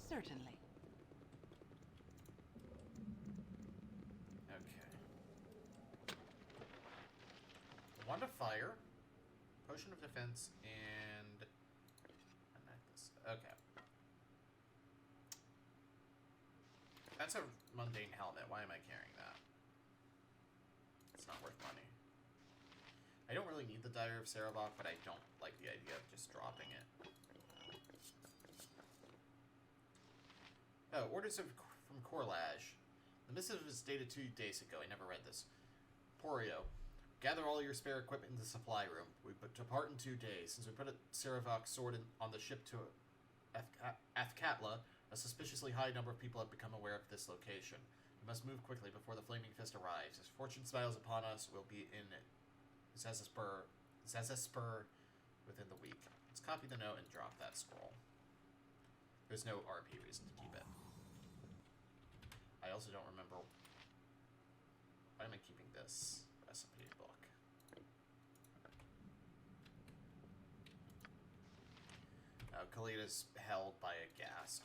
[SPEAKER 7] Certainly.
[SPEAKER 1] Okay. Wand of Fire, Potion of Defense, and a necklace. Okay. That's a mundane helmet. Why am I carrying that? It's not worth money. I don't really need the Dire of Sarevok, but I don't like the idea of just dropping it. Oh, orders from Korlaj. The missive was dated 2 days ago. I never read this. Porio. Gather all your spare equipment in the supply room. We depart in 2 days. Since we put a Sarevok sword on the ship to Athkatla, A suspiciously high number of people have become aware of this location. We must move quickly before the Flaming Fist arrives. As fortune smiles upon us, we'll be in Zazasper within the week. Let's copy the note and drop that scroll. There's no RP reason to keep it. I also don't remember... Why am I keeping this recipe book? Khalid is held by a ghast.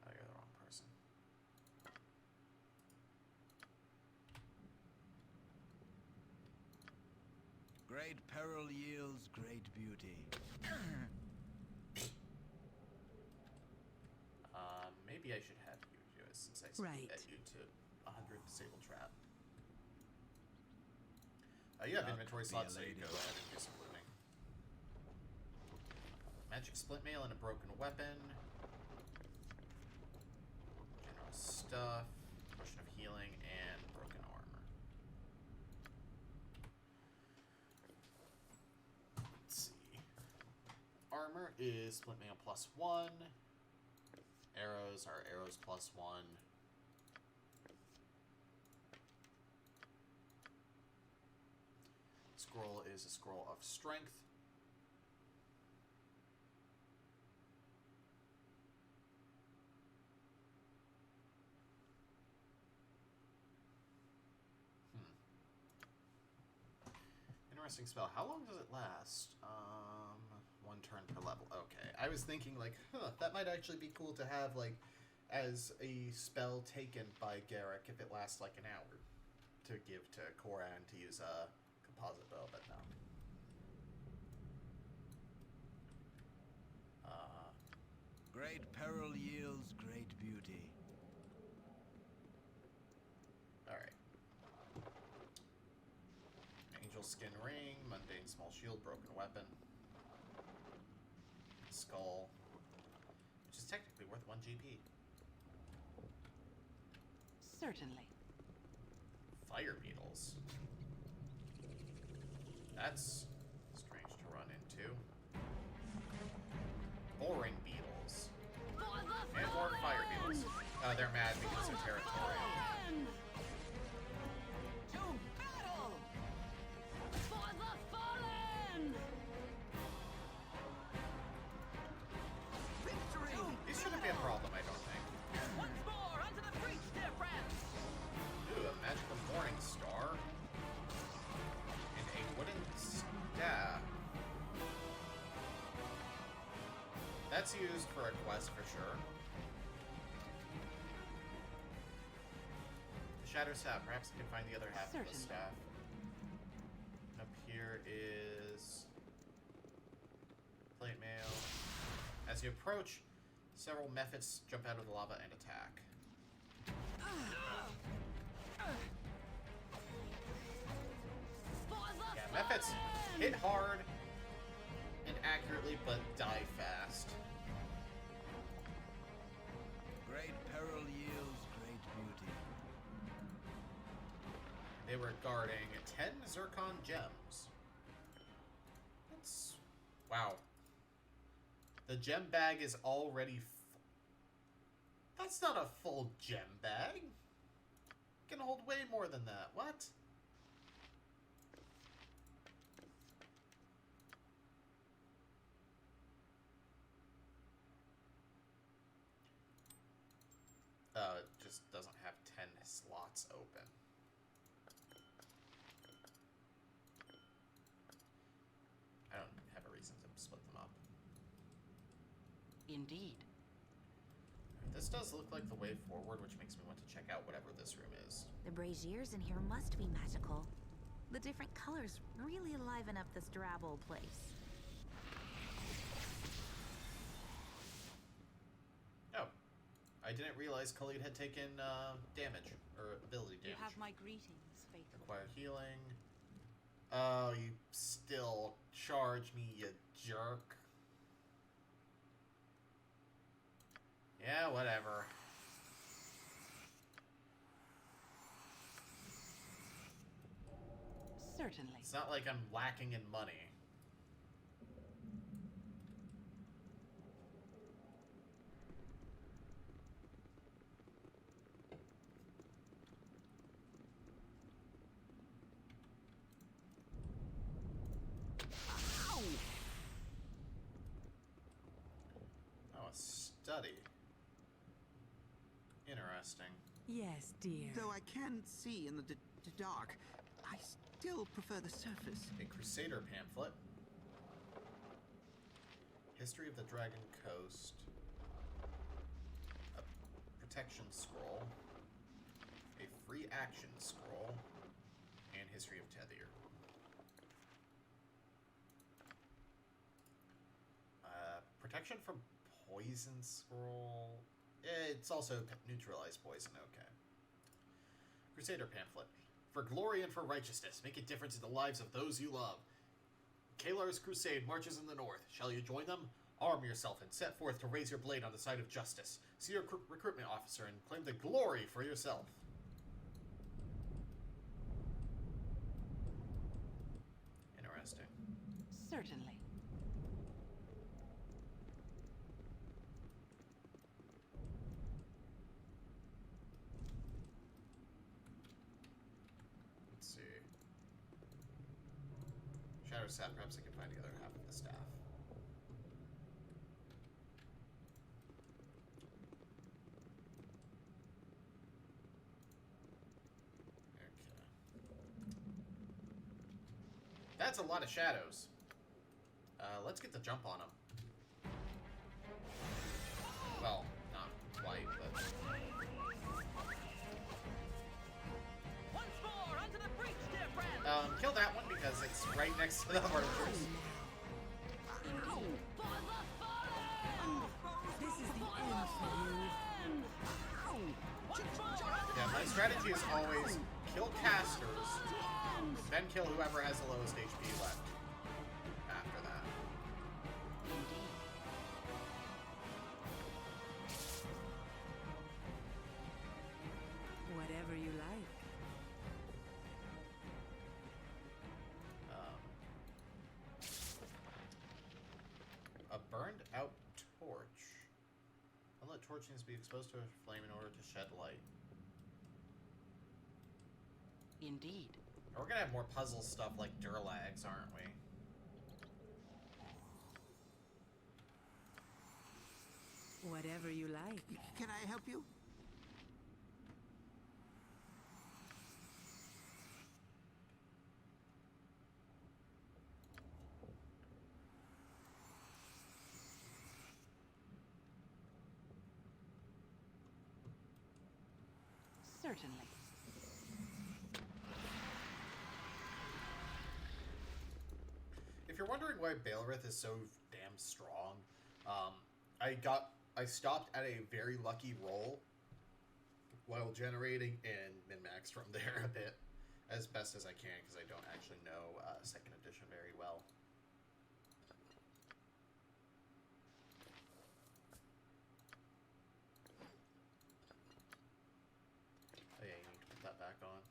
[SPEAKER 1] Oh, you're the wrong person.
[SPEAKER 10] Great peril yields great beauty.
[SPEAKER 1] Maybe I should have you do it since I set you to 100 disable trap. You have inventory slots, so you go ahead and do some looting. Magic splint mail and a broken weapon. General stuff. Potion of healing and broken armor. Let's see. Armor is splint mail +1. Arrows are arrows +1. Scroll is a scroll of strength. Interesting spell. How long does it last? 1 turn per level. Okay. I was thinking, like, that might actually be cool to have, like, as a spell taken by Garrick if it lasts, like, an hour. To give to Koran to use a composite bow, but no.
[SPEAKER 10] Great peril yields great beauty.
[SPEAKER 1] Alright. Angel skin ring, mundane small shield, broken weapon. Skull. Which is technically worth 1 GP.
[SPEAKER 6] Certainly.
[SPEAKER 1] Fire beetles. That's strange to run into. Boring beetles. And more fire beetles. They're mad because they're territorial.
[SPEAKER 6] To battle! For the fallen!
[SPEAKER 10] Victory!
[SPEAKER 1] These shouldn't be a problem, I don't think.
[SPEAKER 7] Once more, onto the breach, dear friends!
[SPEAKER 1] Ooh, a magical morning star. And a wooden staff. That's used for a quest for sure. The Shadow Staff. Perhaps I can find the other half of the staff. And up here is plate mail. As you approach, several mephits jump out of the lava and attack. Yeah, mephits hit hard and accurately, but die fast.
[SPEAKER 10] Great peril yields great beauty.
[SPEAKER 1] They were guarding 10 zircon gems. That's... wow. The gem bag is already that's not a full gem bag. It can hold way more than that. What? It just doesn't have 10 slots open. I don't have a reason to split them up.
[SPEAKER 6] Indeed.
[SPEAKER 1] This does look like the way forward, which makes me want to check out whatever this room is.
[SPEAKER 4] The braziers in here must be magical. The different colors really liven up this drab old place.
[SPEAKER 1] Oh. I didn't realize Khalid had taken damage, or ability damage.
[SPEAKER 6] You have my greetings, faithful.
[SPEAKER 1] Acquire healing. Oh, you still charge me, you jerk. Yeah, whatever.
[SPEAKER 6] Certainly.
[SPEAKER 1] It's not like I'm lacking in money. study. Interesting.
[SPEAKER 7] Yes, dear.
[SPEAKER 11] Though I can see in the dark, I still prefer the surface.
[SPEAKER 1] A Crusader pamphlet. History of the Dragon Coast. A protection scroll. A free action scroll. And History of Tethir. Protection from poison scroll. It's also neutralize poison, okay. Crusader pamphlet. For glory and for righteousness, make a difference in the lives of those you love. Kalar's crusade marches in the north. Shall you join them? Arm yourself and set forth to raise your blade on the side of justice. See your recruitment officer and claim the glory for yourself. Interesting.
[SPEAKER 6] Certainly.
[SPEAKER 1] Let's see. Shadow Sap, perhaps I can find the other half of the staff. That's a lot of shadows. Let's get the jump on them. Well, not quite, but...
[SPEAKER 7] Once more, onto the breach, dear friend!
[SPEAKER 1] Kill that one because it's right next to the archers.
[SPEAKER 7] This is the end for you.
[SPEAKER 1] Yeah, my strategy is always kill casters, then kill whoever has the lowest HP left after that.
[SPEAKER 7] Whatever you like.
[SPEAKER 1] A burned out torch. Unlit torch needs to be exposed to a flame in order to shed light.
[SPEAKER 6] Indeed.
[SPEAKER 1] We're gonna have more puzzle stuff like Durlags, aren't we?
[SPEAKER 7] Whatever you like.
[SPEAKER 11] Can I help you?
[SPEAKER 6] Certainly.
[SPEAKER 1] If you're wondering why Baelrith is so damn strong, I stopped at a very lucky roll while generating and min-maxed from there a bit, as best as I can, because I don't actually know 2nd edition very well. Oh yeah, you need to put that back on.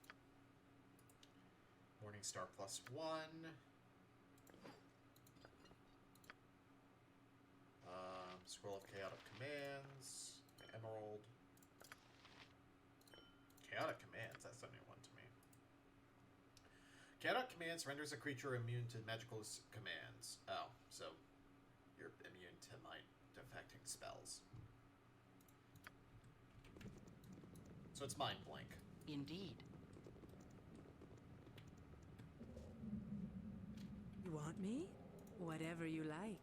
[SPEAKER 1] Morningstar +1. Scroll of Chaotic Commands. Emerald. Chaotic Commands, that's a new one to me. Chaotic Commands renders a creature immune to magical commands. Oh, so you're immune to mind-affecting spells. So it's Mind Blink.
[SPEAKER 6] Indeed.
[SPEAKER 7] You want me? Whatever you like.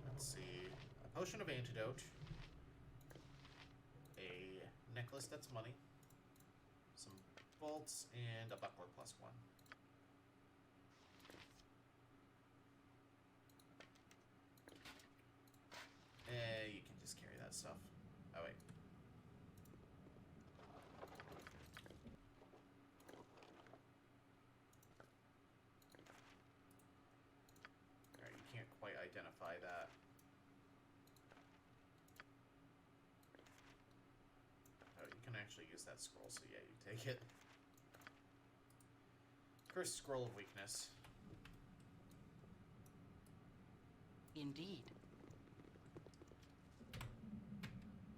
[SPEAKER 1] Let's see. A potion of antidote. A necklace that's money. Some bolts and a buckler +1. You can just carry that stuff. Oh, wait. Alright, you can't quite identify that. Oh, you can actually use that scroll, so yeah, you take it. Cursed Scroll of Weakness.
[SPEAKER 6] Indeed.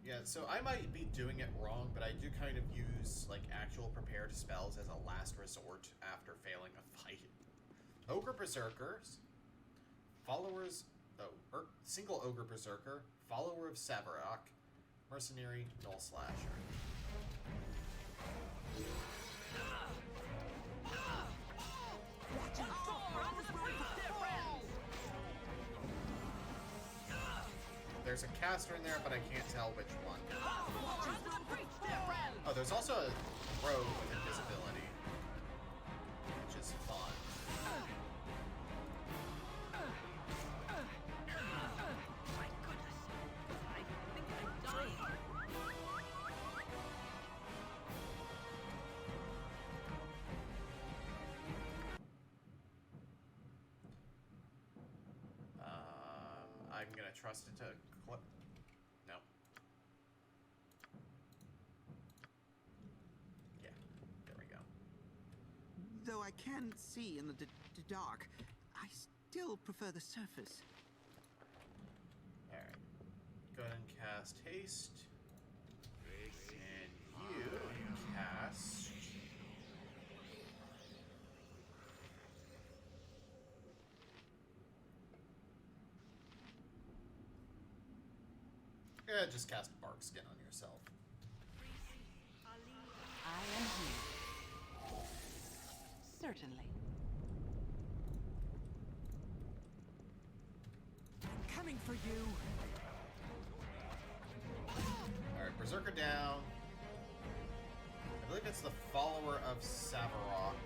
[SPEAKER 1] Yeah, so I might be doing it wrong, but I do kind of use, like, actual prepared spells as a last resort after failing a fight. Ogre Berserkers, followers... Oh, single Ogre Berserker, follower of Savarok, mercenary, Null Slasher. There's a caster in there, but I can't tell which one. Oh, there's also a rogue with invisibility, which is fun.
[SPEAKER 7] My goodness! I think I'm dying.
[SPEAKER 1] I'm gonna trust it to clip. No. Yeah, there we go.
[SPEAKER 11] Though I can see in the dark, I still prefer the surface.
[SPEAKER 1] Alright. Go ahead and cast haste. And you cast... Yeah, just cast bark skin on yourself.
[SPEAKER 6] I am here. Certainly.
[SPEAKER 11] I'm coming for you.
[SPEAKER 1] Alright, Berserker down. I believe it's the follower of Savarok.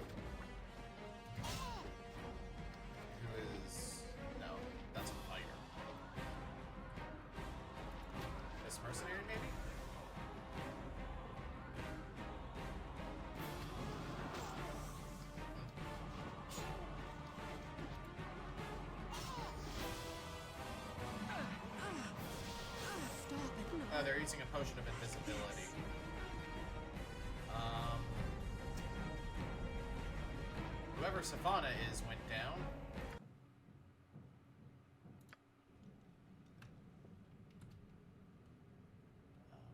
[SPEAKER 1] Who is... No, that's a fighter. This mercenary, maybe? Oh, they're using a potion of invisibility. Whoever Savannah is went down.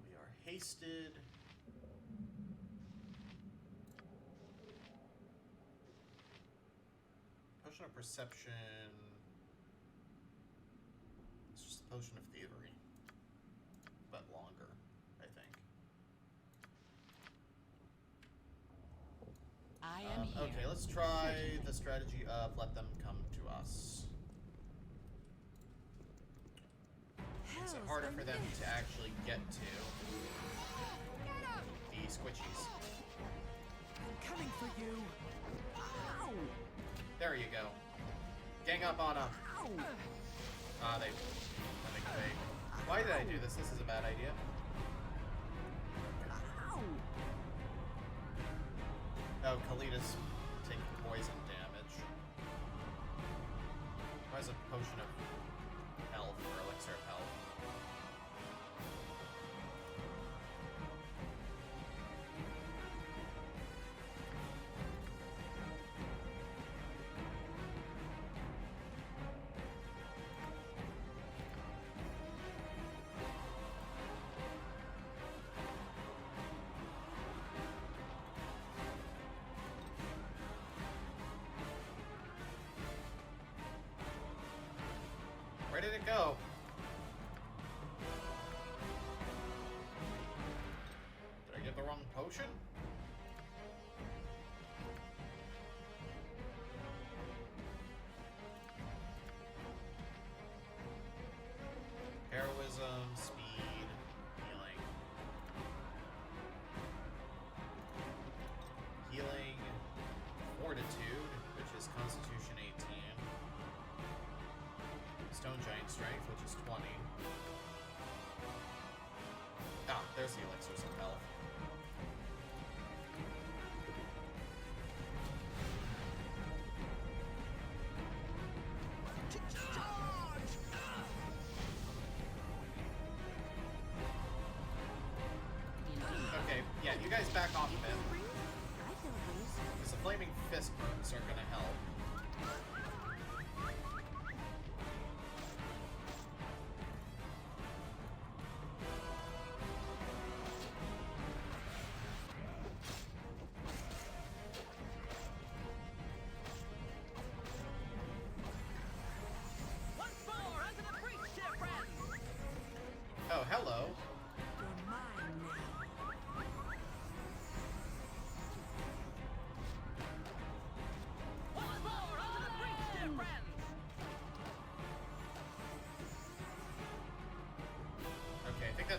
[SPEAKER 1] We are hasted. Potion of perception. It's just a potion of thievery, but longer, I think.
[SPEAKER 6] I am here.
[SPEAKER 1] Okay, let's try the strategy of let them come to us. Makes it harder for them to actually get to the squishies.
[SPEAKER 11] I'm coming for you. Ow!
[SPEAKER 1] There you go. Gang up on them. Ah, they fake. Why did I do this? This is a bad idea. Oh, Kalita's taking poison damage. Why is a potion of health or elixir of health? Where did it go? Did I get the wrong potion? Heroism, speed, healing. Healing, fortitude, which is Constitution 18. Stone Giant Strength, which is 20. Ah, there's the elixirs of health. Okay, yeah, you guys back off a bit. Because the flaming fist burns are gonna help.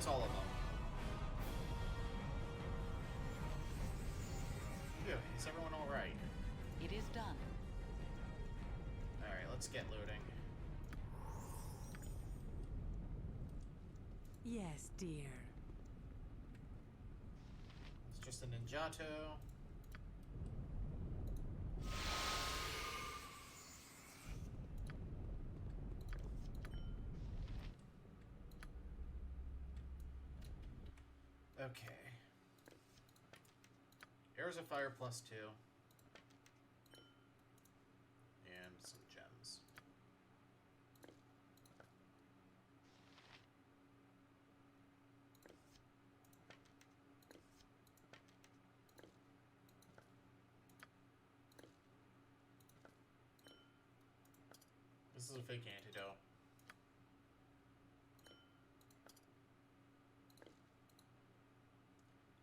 [SPEAKER 1] that's all of them. Phew, is everyone alright?
[SPEAKER 6] It is done.
[SPEAKER 1] Alright, let's get looting.
[SPEAKER 12] Yes, dear.
[SPEAKER 1] It's just a ninjato. Okay. Arrows of Fire +2. And some gems. This is a fake antidote.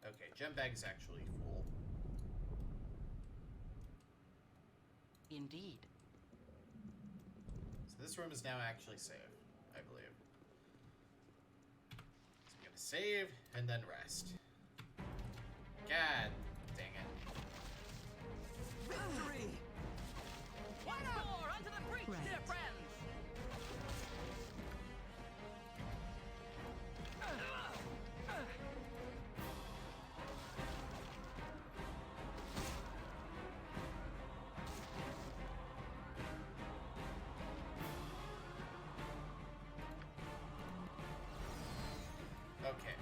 [SPEAKER 1] Okay, gem bag is actually full.
[SPEAKER 6] Indeed.
[SPEAKER 1] So this room is now actually safe, I believe. So I'm gonna save and then rest. God dang it.
[SPEAKER 11] Victory!
[SPEAKER 7] Once more, onto the breach,
[SPEAKER 12] Right.
[SPEAKER 7] dear friends!
[SPEAKER 1] Okay.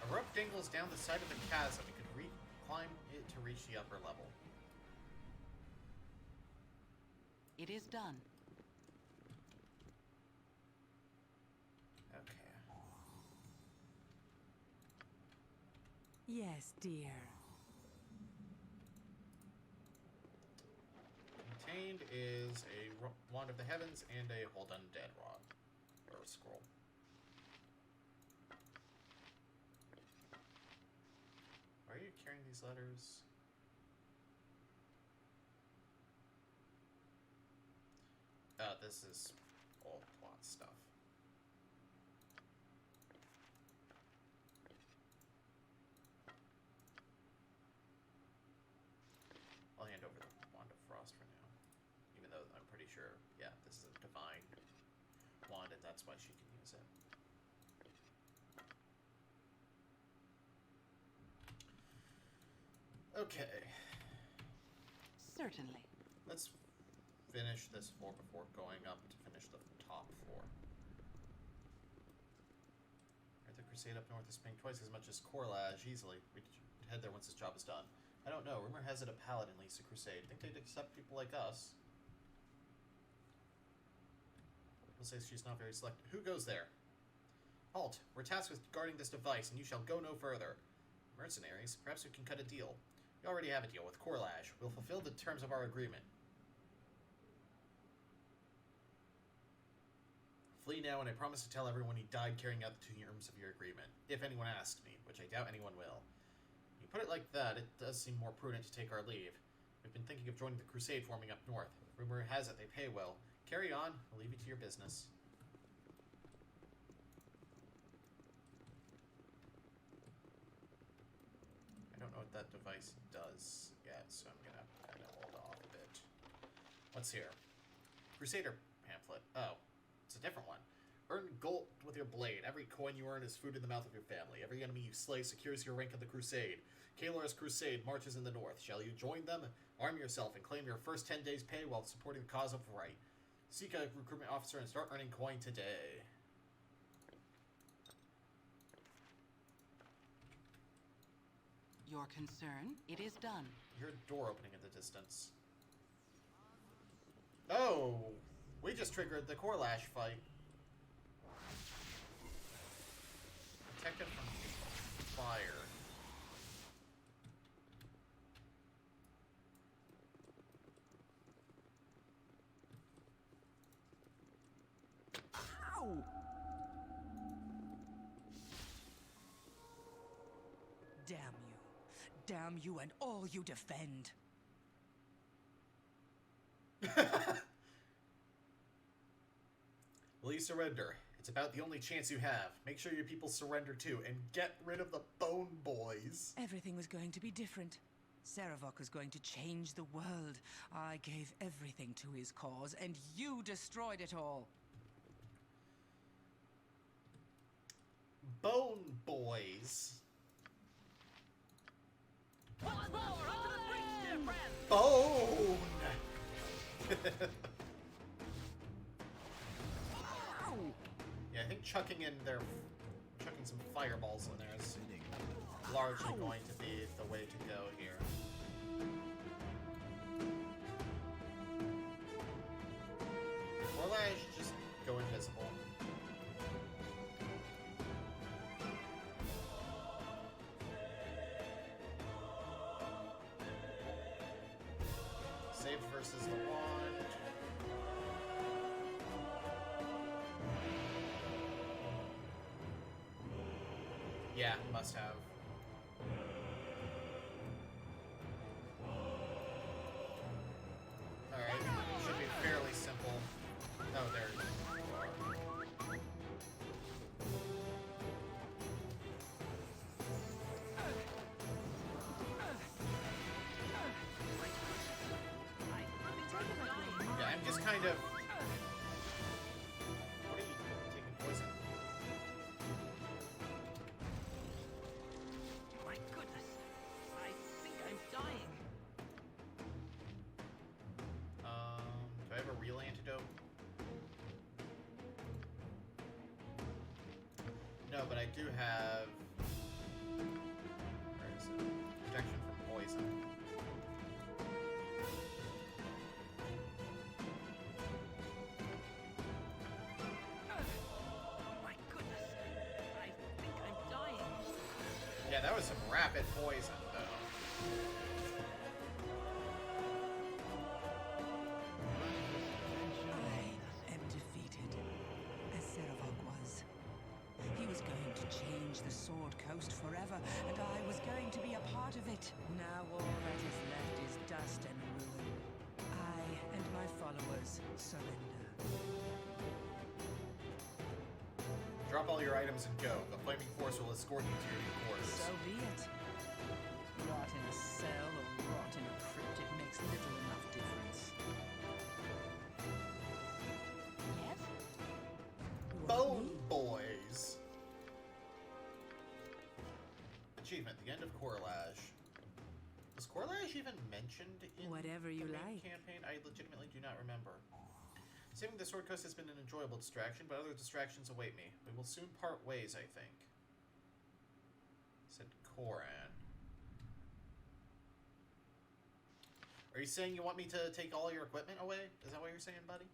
[SPEAKER 1] A rope dangles down the side of the chasm. You could climb it to reach the upper level.
[SPEAKER 6] It is done.
[SPEAKER 1] Okay.
[SPEAKER 12] Yes, dear.
[SPEAKER 1] Contained is a wand of the heavens and a hold undead rod. Or scroll. Why are you carrying these letters? Oh, this is old plot stuff. I'll hand over the Wand of Frost for now. Even though I'm pretty sure, yeah, this is a divine wand and that's why she can use it. Okay.
[SPEAKER 6] Certainly.
[SPEAKER 1] Let's finish this floor before going up to finish the top floor. The Crusade up north is paying twice as much as Corlage easily. We could head there once this job is done. I don't know. Rumor has it a paladin leads a crusade. Think they'd accept people like us? We'll say she's not very selective. Who goes there? Halt! We're tasked with guarding this device, and you shall go no further. Mercenaries, perhaps we can cut a deal. We already have a deal with Corlage. We'll fulfill the terms of our agreement. Flee now, and I promise to tell everyone you died carrying out the terms of your agreement. If anyone asks me, which I doubt anyone will. When you put it like that, it does seem more prudent to take our leave. We've been thinking of joining the crusade forming up north. Rumor has it they pay well. Carry on. I'll leave you to your business. I don't know what that device does yet, so I'm gonna kind of hold off a bit. What's here? Crusader pamphlet. Oh, it's a different one. Earn gold with your blade. Every coin you earn is food in the mouth of your family. Every enemy you slay secures your rank in the crusade. Kaelor's crusade marches in the north. Shall you join them? Arm yourself and claim your first 10 days' pay while supporting the cause of right. Seek a recruitment officer and start earning coin today.
[SPEAKER 6] Your concern? It is done.
[SPEAKER 1] You hear a door opening in the distance. Oh! We just triggered the Corlash fight. Protect him from fire.
[SPEAKER 11] Ow!
[SPEAKER 12] Damn you. Damn you and all you defend.
[SPEAKER 1] Will you surrender? It's about the only chance you have. Make sure your people surrender too, and get rid of the Bone Boys.
[SPEAKER 12] Everything was going to be different. Sarevok was going to change the world. I gave everything to his cause, and you destroyed it all.
[SPEAKER 1] Bone Boys.
[SPEAKER 7] Once more, onto the breach, dear friends!
[SPEAKER 1] Bone! Yeah, I think chucking some fireballs in there is largely going to be the way to go here. Or I should just go invisible. Saved versus the wand. Yeah, must have. Alright, should be fairly simple. Oh, there you are. Yeah, I'm just kind of... What are you taking poison?
[SPEAKER 7] My goodness, I think I'm dying.
[SPEAKER 1] Do I have a real antidote? No, but I do have... Where is it? Protection from poison.
[SPEAKER 7] My goodness, I think I'm dying.
[SPEAKER 1] Yeah, that was some rapid poison, though.
[SPEAKER 12] I am defeated, as Sarevok was. He was going to change the Sword Coast forever, and I was going to be a part of it. Now all that is left is dust and ruin. I and my followers surrender.
[SPEAKER 1] Drop all your items and go. The Flaming Force will escort you to your new quarters.
[SPEAKER 12] So be it. Rot in a cell or rot in a crypt, it makes little enough difference.
[SPEAKER 6] Yes?
[SPEAKER 1] Bone Boys! Achievement, the end of Corlash. Was Corlash even mentioned in
[SPEAKER 12] Whatever you
[SPEAKER 1] the main
[SPEAKER 12] like.
[SPEAKER 1] campaign? I legitimately do not remember. Saving the Sword Coast has been an enjoyable distraction, but other distractions await me. We will soon part ways, I think. Said Koran. Are you saying you want me to take all your equipment away? Is that what you're saying, buddy?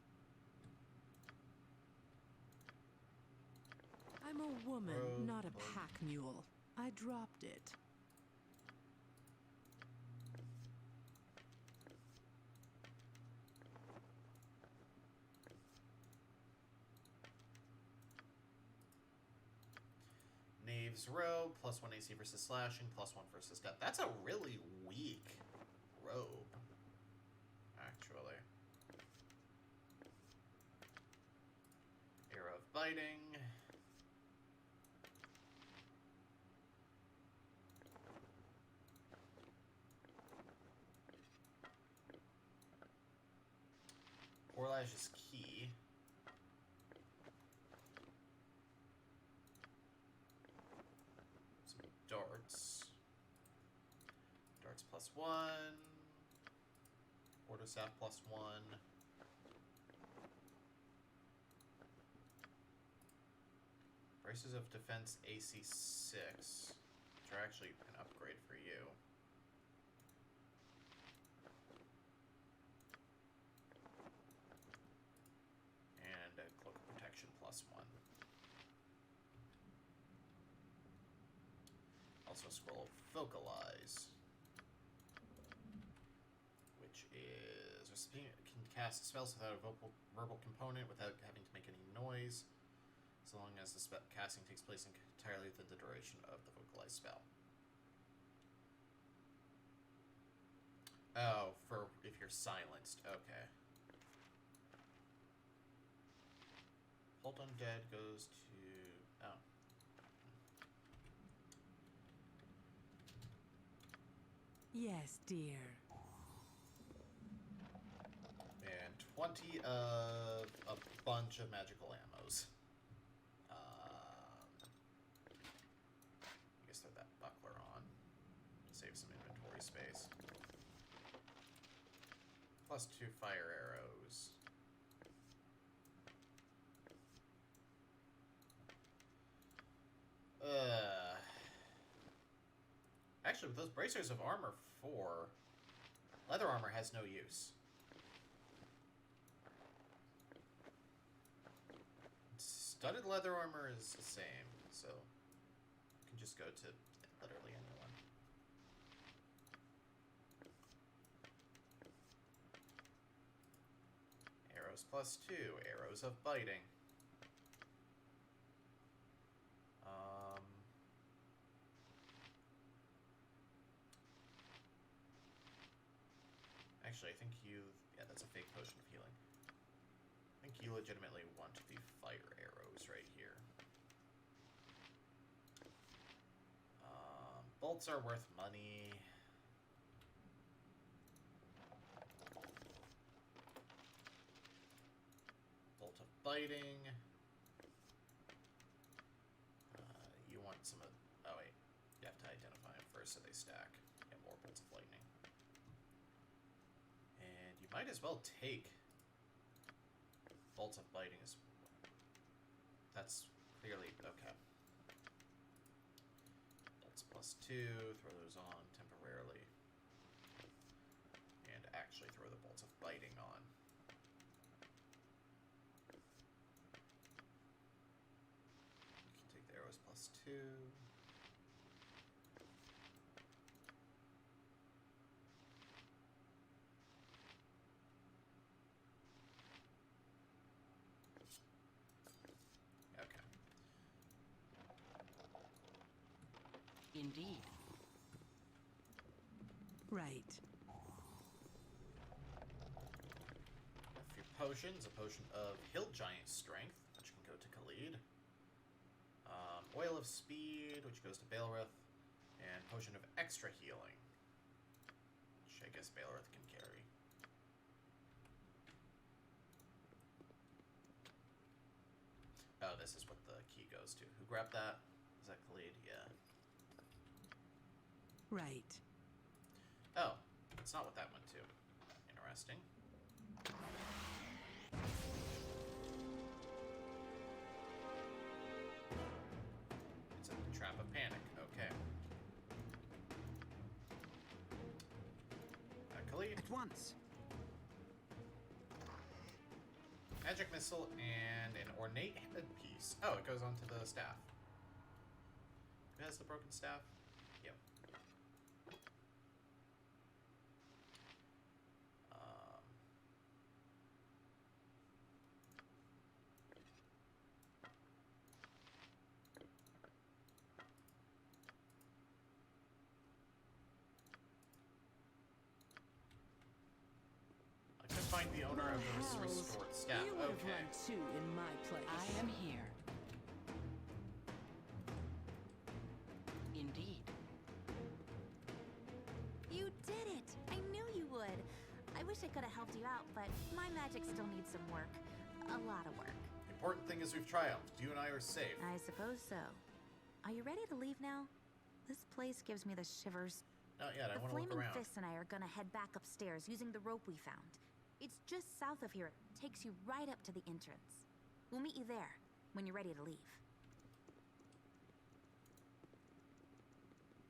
[SPEAKER 12] I'm a woman,
[SPEAKER 1] Rogue
[SPEAKER 12] not a
[SPEAKER 1] bug.
[SPEAKER 12] pack mule. I dropped it.
[SPEAKER 1] Knave's Robe, +1 AC versus slashing, +1 versus death. That's a really weak robe, actually. Arrow of Biting. Orlash is key. Some darts. Darts +1. Quarterstaff +1. Braces of Defense AC 6, which are actually an upgrade for you. And a Cloak of Protection +1. Also a Scroll of Vocalize, which is recipient can cast spells without a verbal component without having to make any noise, so long as the casting takes place entirely within the duration of the vocalized spell. Oh, for if you're silenced. Okay. Bolt Undead goes to... Oh.
[SPEAKER 12] Yes, dear.
[SPEAKER 1] And 20 of a bunch of magical ammos. I guess throw that buckler on to save some inventory space. Plus 2 fire arrows. Actually, with those bracers of armor 4, leather armor has no use. Studded leather armor is the same, so you can just go to literally anyone. Arrows plus 2, arrows of biting. Actually, I think you... Yeah, that's a fake potion of healing. I think you legitimately want the fire arrows right here. Bolts are worth money. Bolt of biting. You want some of... Oh, wait. You have to identify them first so they stack. Get more bolts of lightning. And you might as well take bolts of biting as... That's clearly... Okay. Bolts plus 2. Throw those on temporarily. And actually throw the bolts of biting on. You can take the arrows plus 2.
[SPEAKER 6] Indeed.
[SPEAKER 12] Right.
[SPEAKER 1] A few potions. A potion of Hill Giant Strength, which can go to Khalid. Oil of Speed, which goes to Baelrith. And Potion of Extra Healing, which I guess Baelrith can carry. Oh, this is what the key goes to. Who grabbed that? Is that Khalid? Yeah.
[SPEAKER 12] Right.
[SPEAKER 1] Oh, that's not what that went to. Interesting. It's a trap of panic. Okay. Khalid.
[SPEAKER 11] At once.
[SPEAKER 1] Magic missile and an ornate headpiece. Oh, it goes onto the staff. Who has the broken staff? Yep. I can find the owner of the restored staff.
[SPEAKER 3] You would have
[SPEAKER 1] Okay.
[SPEAKER 3] run two in my place.
[SPEAKER 6] I am here. Indeed.
[SPEAKER 4] You did it! I knew you would. I wish I could have helped you out, but my magic still needs some work. A lot of work.
[SPEAKER 1] The important thing is we've triumphed. You and I are safe.
[SPEAKER 4] I suppose so. Are you ready to leave now? This place gives me the shivers.
[SPEAKER 1] Not yet. I
[SPEAKER 4] The
[SPEAKER 1] want to look
[SPEAKER 4] Flaming
[SPEAKER 1] around.
[SPEAKER 4] Fists and I are gonna head back upstairs using the rope we found. It's just south of here. It takes you right up to the entrance. We'll meet you there when you're ready to leave.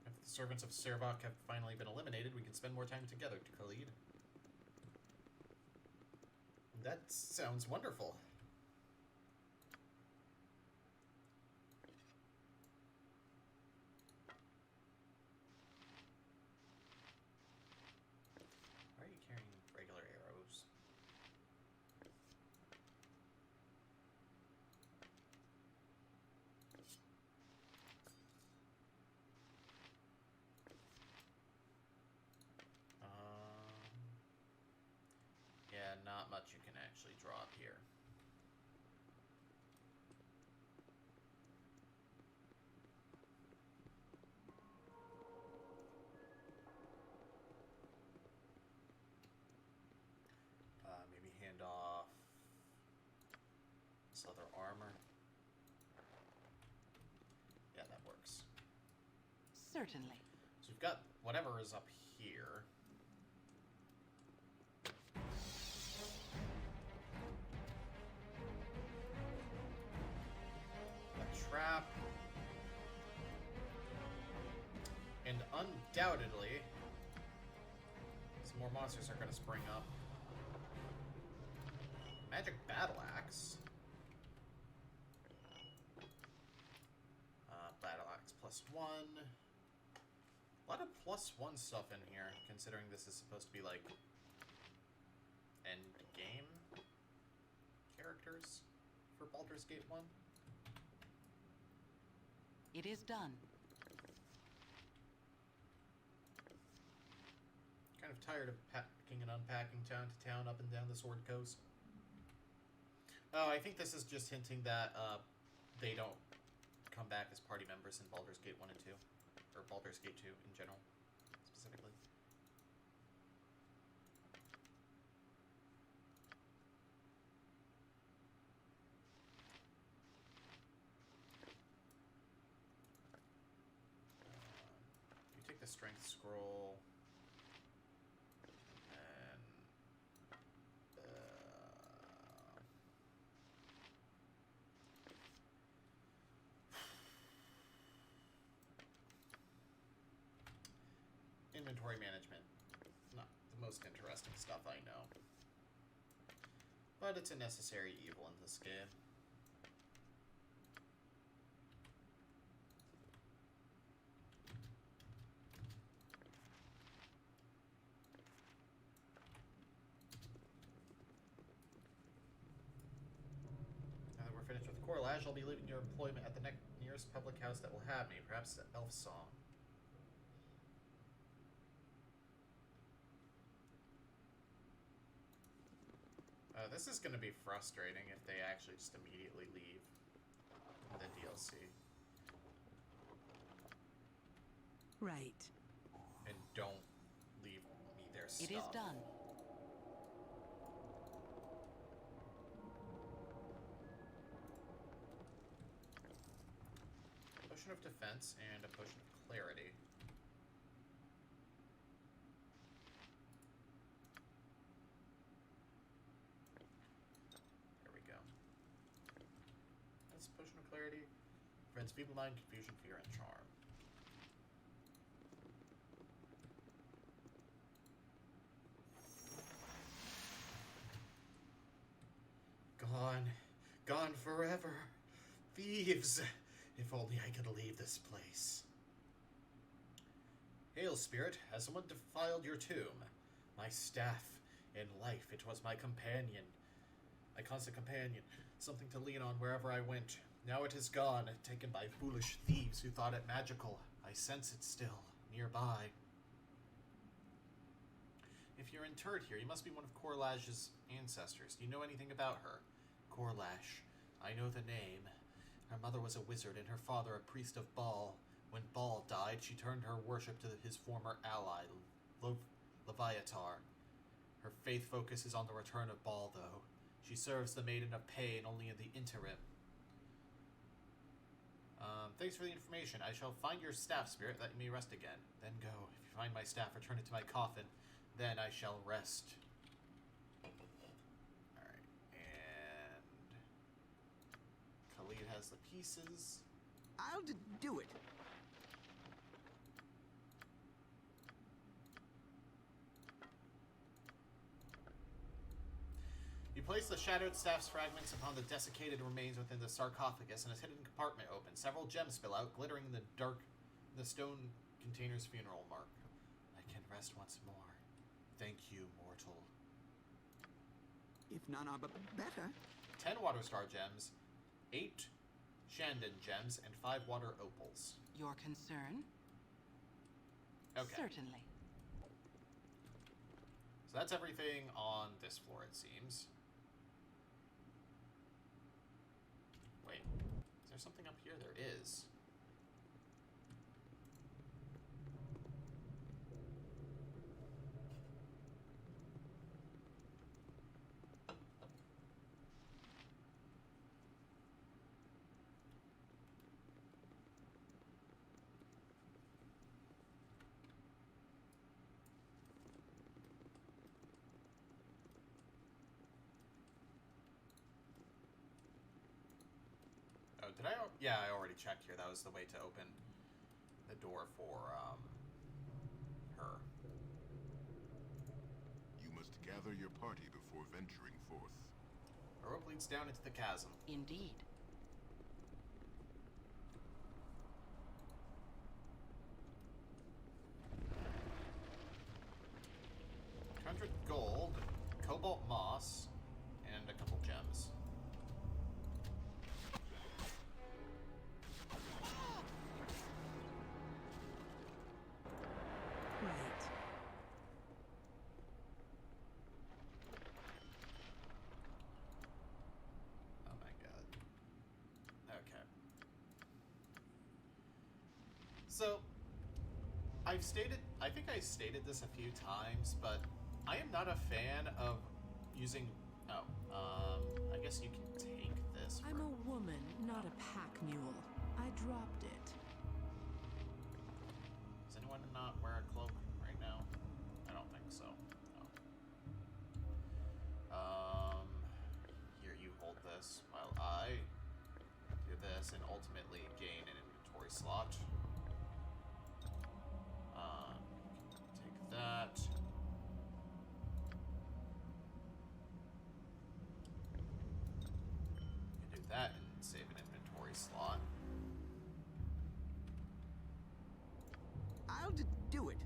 [SPEAKER 1] If the servants of Servok have finally been eliminated, we can spend more time together, Khalid. That sounds wonderful. Why are you carrying regular arrows? Yeah, not much you can actually draw up here. plus other armor. Yeah, that works.
[SPEAKER 6] Certainly.
[SPEAKER 1] So we've got whatever is up here. A trap. And undoubtedly, some more monsters are going to spring up. Magic Battle Axe. Battle Axe +1. A lot of +1 stuff in here, considering this is supposed to be like end game characters for Baldur's Gate 1.
[SPEAKER 6] It is done.
[SPEAKER 1] Kind of tired of packing and unpacking town to town up and down the Sword Coast. Oh, I think this is just hinting that they don't come back as party members in Baldur's Gate 1 and 2. Or Baldur's Gate 2 in general, specifically. You take the Strength Scroll. And... inventory management. Not the most interesting stuff I know. But it's a necessary evil in this game. Now that we're finished with Corlash, I'll be leaving your employment at the nearest public house that will have me, perhaps at Elf Song. This is going to be frustrating if they actually just immediately leave the DLC.
[SPEAKER 12] Right.
[SPEAKER 1] And don't leave me their stuff.
[SPEAKER 6] It is done.
[SPEAKER 1] Potion of Defense and a Potion of Clarity. Potion of Clarity prevents feeble mind, confusion, fear, and charm. Gone. Gone forever. Thieves! If only I could leave this place. Hail, spirit, has someone defiled your tomb? My staff. In life, it was my companion. My constant companion. Something to lean on wherever I went. Now it is gone, taken by foolish thieves who thought it magical. I sense it still, nearby. If you're interred here, you must be one of Corlash's ancestors. Do you know anything about her? Corlash. I know the name. Her mother was a wizard and her father a priest of Baal. When Baal died, she turned her worship to his former ally, Leviatar. Her faith focuses on the return of Baal, though. She serves the Maiden of Pain only in the interim. Thanks for the information. I shall find your staff, spirit, that you may rest again. Then go. If you find my staff, return it to my coffin. Then I shall rest. Alright, and... Khalid has the pieces.
[SPEAKER 11] I'll do it.
[SPEAKER 1] You place the shattered staff's fragments upon the desiccated remains within the sarcophagus, and its hidden compartment opens. Several gems spill out, glittering in the stone container's funeral mark. I can rest once more. Thank you, mortal.
[SPEAKER 11] If none are better.
[SPEAKER 1] 10 water star gems, 8 Shandon gems, and 5 water opals.
[SPEAKER 6] Your concern?
[SPEAKER 1] Okay.
[SPEAKER 6] Certainly.
[SPEAKER 1] So that's everything on this floor, it seems. Wait, is there something up here? There is. did I? Yeah, I already checked here. That was the way to open the door for her.
[SPEAKER 5] You must gather your party before venturing forth.
[SPEAKER 1] The rope leads down into the chasm.
[SPEAKER 6] Indeed.
[SPEAKER 1] 100 gold, cobalt moss, and a couple gems.
[SPEAKER 12] Right.
[SPEAKER 1] Oh my god. Okay. So, I think I stated this a few times, but I am not a fan of using, I guess you can take this.
[SPEAKER 12] I'm a woman, not a pack mule. I dropped it.
[SPEAKER 1] Does anyone not wear a cloak right now? I don't think so. No. Here, you hold this while I do this and ultimately gain an inventory slot. Take that. You can do that and save an inventory slot.
[SPEAKER 11] I'll do it.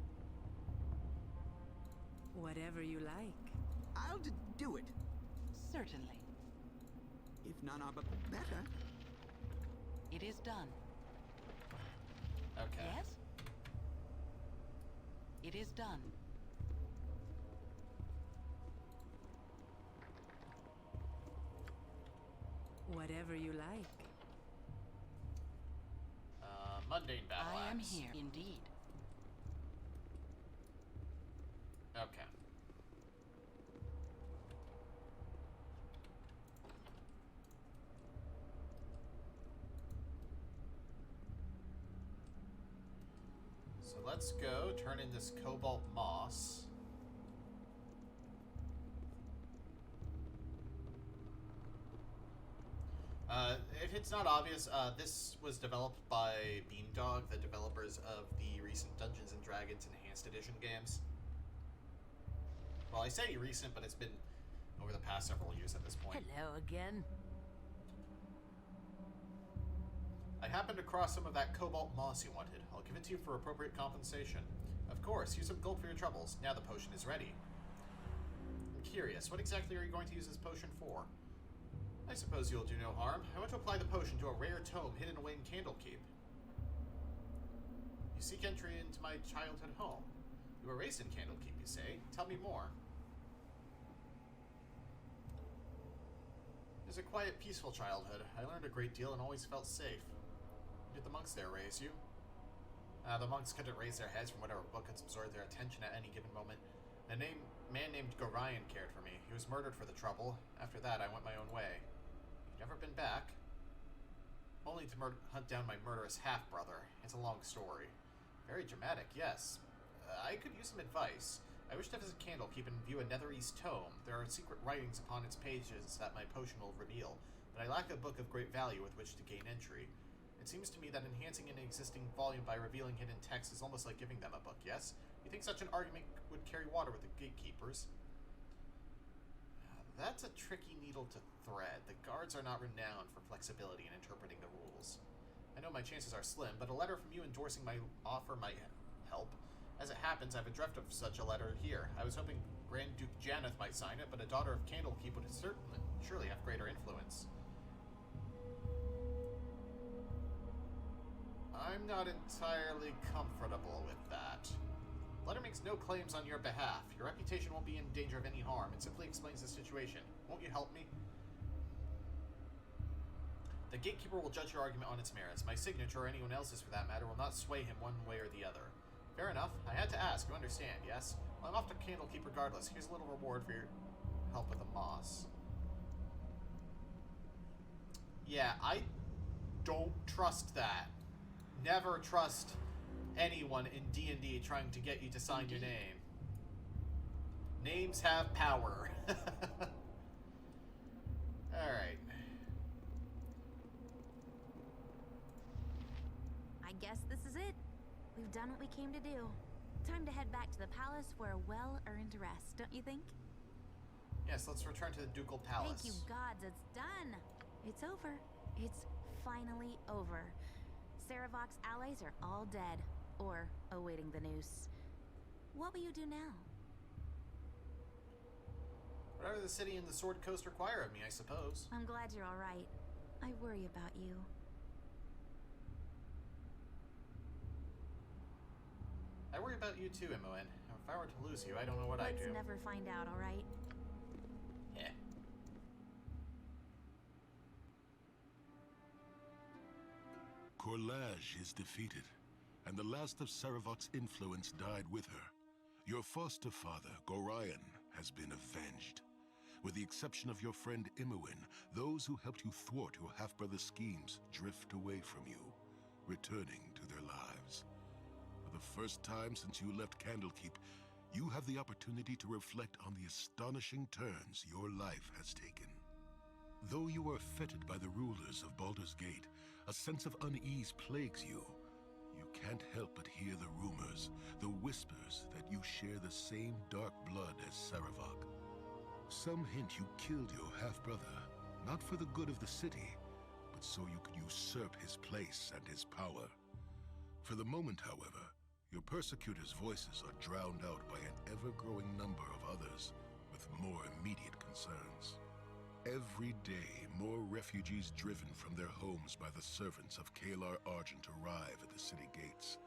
[SPEAKER 12] Whatever you like.
[SPEAKER 11] I'll do it.
[SPEAKER 6] Certainly.
[SPEAKER 11] If none are better.
[SPEAKER 6] It is done.
[SPEAKER 1] Okay.
[SPEAKER 6] Yes? It is done.
[SPEAKER 12] Whatever you like.
[SPEAKER 1] Mundane battle
[SPEAKER 6] I am
[SPEAKER 1] axe.
[SPEAKER 6] here, indeed.
[SPEAKER 1] Okay. So let's go turn in this cobalt moss. If it's not obvious, this was developed by Beamdog, the developers of the recent Dungeons & Dragons Enhanced Edition games. Well, I say recent, but it's been over the past several years at this point.
[SPEAKER 3] Hello again.
[SPEAKER 1] I happened across some of that cobalt moss you wanted. I'll give it to you for appropriate compensation. Of course, use some gold for your troubles. Now the potion is ready. I'm curious, what exactly are you going to use this potion for? I suppose you'll do no harm. I want to apply the potion to a rare tome hidden away in Candlekeep. You seek entry into my childhood home. You were raised in Candlekeep, you say? Tell me more. It was a quiet, peaceful childhood. I learned a great deal and always felt safe. Did the monks there raise you? The monks couldn't raise their heads from whatever book had absorbed their attention at any given moment. A man named Gorion cared for me. He was murdered for the trouble. After that, I went my own way. You've never been back? Only to hunt down my murderous half-brother. It's a long story. Very dramatic, yes. I could use some advice. I wish to visit Candlekeep and view a Nether East tome. There are secret writings upon its pages that my potion will reveal, but I lack a book of great value with which to gain entry. It seems to me that enhancing an existing volume by revealing hidden text is almost like giving them a book, yes? You think such an argument would carry water with the gatekeepers? That's a tricky needle to thread. The guards are not renowned for flexibility in interpreting the rules. I know my chances are slim, but a letter from you endorsing my offer might help. As it happens, I have a draft of such a letter here. I was hoping Grand Duke Janeth might sign it, but a daughter of Candlekeep would surely have greater influence. I'm not entirely comfortable with that. The letter makes no claims on your behalf. Your reputation won't be in danger of any harm. It simply explains the situation. Won't you help me? The gatekeeper will judge your argument on its merits. My signature, or anyone else's for that matter, will not sway him one way or the other. Fair enough. I had to ask. You understand, yes? Well, I'm off to Candlekeep regardless. Here's a little reward for your help with the moss. Yeah, I don't trust that. Never trust anyone in D&D trying to get you to sign your name. Names have power. Alright.
[SPEAKER 4] guess this is it. We've done what we came to do. Time to head back to the palace for a well-earned rest, don't you think?
[SPEAKER 1] Yes, let's return to the Ducal Palace.
[SPEAKER 4] Thank you gods, it's done. It's over. It's finally over. Saravok's allies are all dead, or awaiting the noose. What will you do now?
[SPEAKER 1] Whatever the city and the Sword Coast require of me, I suppose.
[SPEAKER 4] I'm glad you're all right. I worry about you.
[SPEAKER 1] I worry about you too, Imoen. If I were to lose you, I don't know what I'd do.
[SPEAKER 4] Let's never find out, all right?
[SPEAKER 1] Yeah.
[SPEAKER 13] Korlaj is defeated, and the last of Saravok's influence died with her. Your foster father, Gorion, has been avenged. With the exception of your friend Imoen, those who helped you thwart your half-brother's schemes drift away from you, returning to their lives. For the first time since you left Candlekeep, you have the opportunity to reflect on the astonishing turns your life has taken. Though you are feted by the rulers of Baldur's Gate, a sense of unease plagues you. You can't help but hear the rumors, the whispers that you share the same dark blood as Saravok. Some hint you killed your half-brother, not for the good of the city, but so you could usurp his place and his power. For the moment, however, your persecutors' voices are drowned out by an ever-growing number of others with more immediate concerns. Every day, more refugees driven from their homes by the servants of Kalar Argent arrive at the city gates.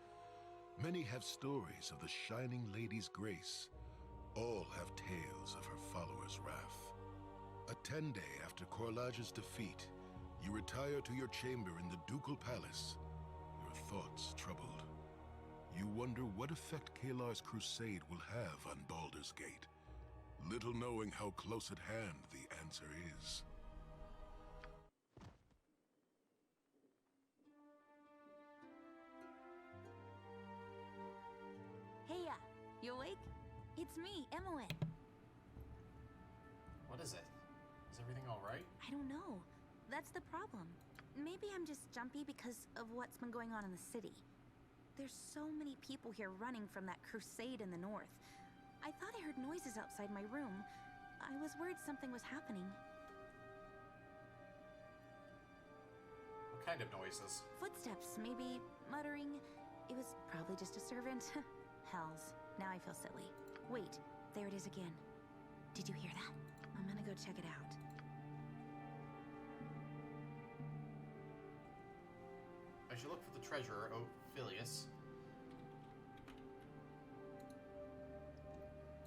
[SPEAKER 13] Many have stories of the Shining Lady's grace. All have tales of her followers' wrath. A 10-day after Korlaj's defeat, you retire to your chamber in the Ducal Palace, your thoughts troubled. You wonder what effect Kalar's crusade will have on Baldur's Gate, little knowing how close at hand the answer is.
[SPEAKER 4] Heya, you awake? It's me, Imoen.
[SPEAKER 1] What is it? Is everything alright?
[SPEAKER 4] I don't know. That's the problem. Maybe I'm just jumpy because of what's been going on in the city. There's so many people here running from that crusade in the north. I thought I heard noises outside my room. I was worried something was happening.
[SPEAKER 1] What kind of noises?
[SPEAKER 4] Footsteps, maybe muttering. It was probably just a servant. Hells, now I feel silly. Wait, there it is again. Did you hear that? I'm gonna go check it out.
[SPEAKER 1] I should look for the treasurer, Ophilius,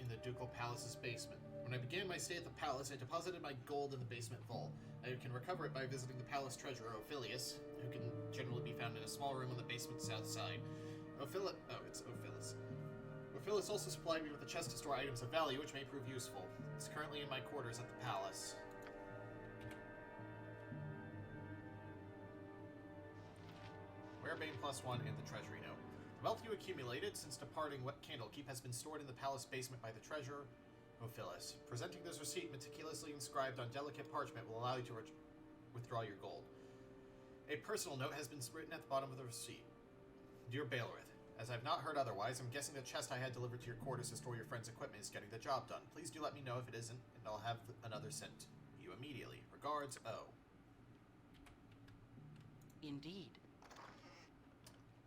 [SPEAKER 1] in the Ducal Palace's basement. When I began my stay at the palace, I deposited my gold in the basement vault. I can recover it by visiting the palace treasurer, Ophilius, who can generally be found in a small room on the basement's south side. It's Ophilius. Ophilius also supplied me with a chest to store items of value, which may prove useful. It's currently in my quarters at the palace. Wearbane +1 and the treasury note. The wealth you accumulated since departing Candlekeep has been stored in the palace basement by the treasurer, Ophilius. Presenting this receipt meticulously inscribed on delicate parchment will allow you to withdraw your gold. A personal note has been written at the bottom of the receipt. Dear Bailorith, as I've not heard otherwise, I'm guessing the chest I had delivered to your quarters to store your friend's equipment is getting the job done. Please do let me know if it isn't, and I'll have another sent to you immediately. Regards, O.
[SPEAKER 6] Indeed.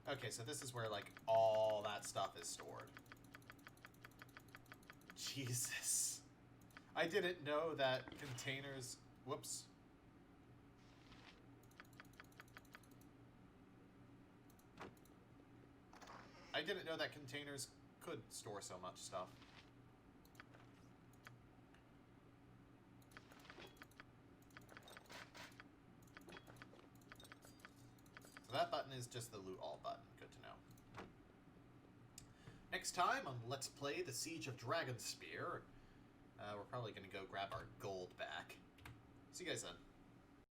[SPEAKER 1] Okay, so this is where, like, all that stuff is stored. Jesus. I didn't know that containers... Whoops. I didn't know that containers could store so much stuff. So that button is just the loot all button. Good to know. Next time on Let's Play the Siege of Dragonspear, we're probably going to go grab our gold back. See you guys then.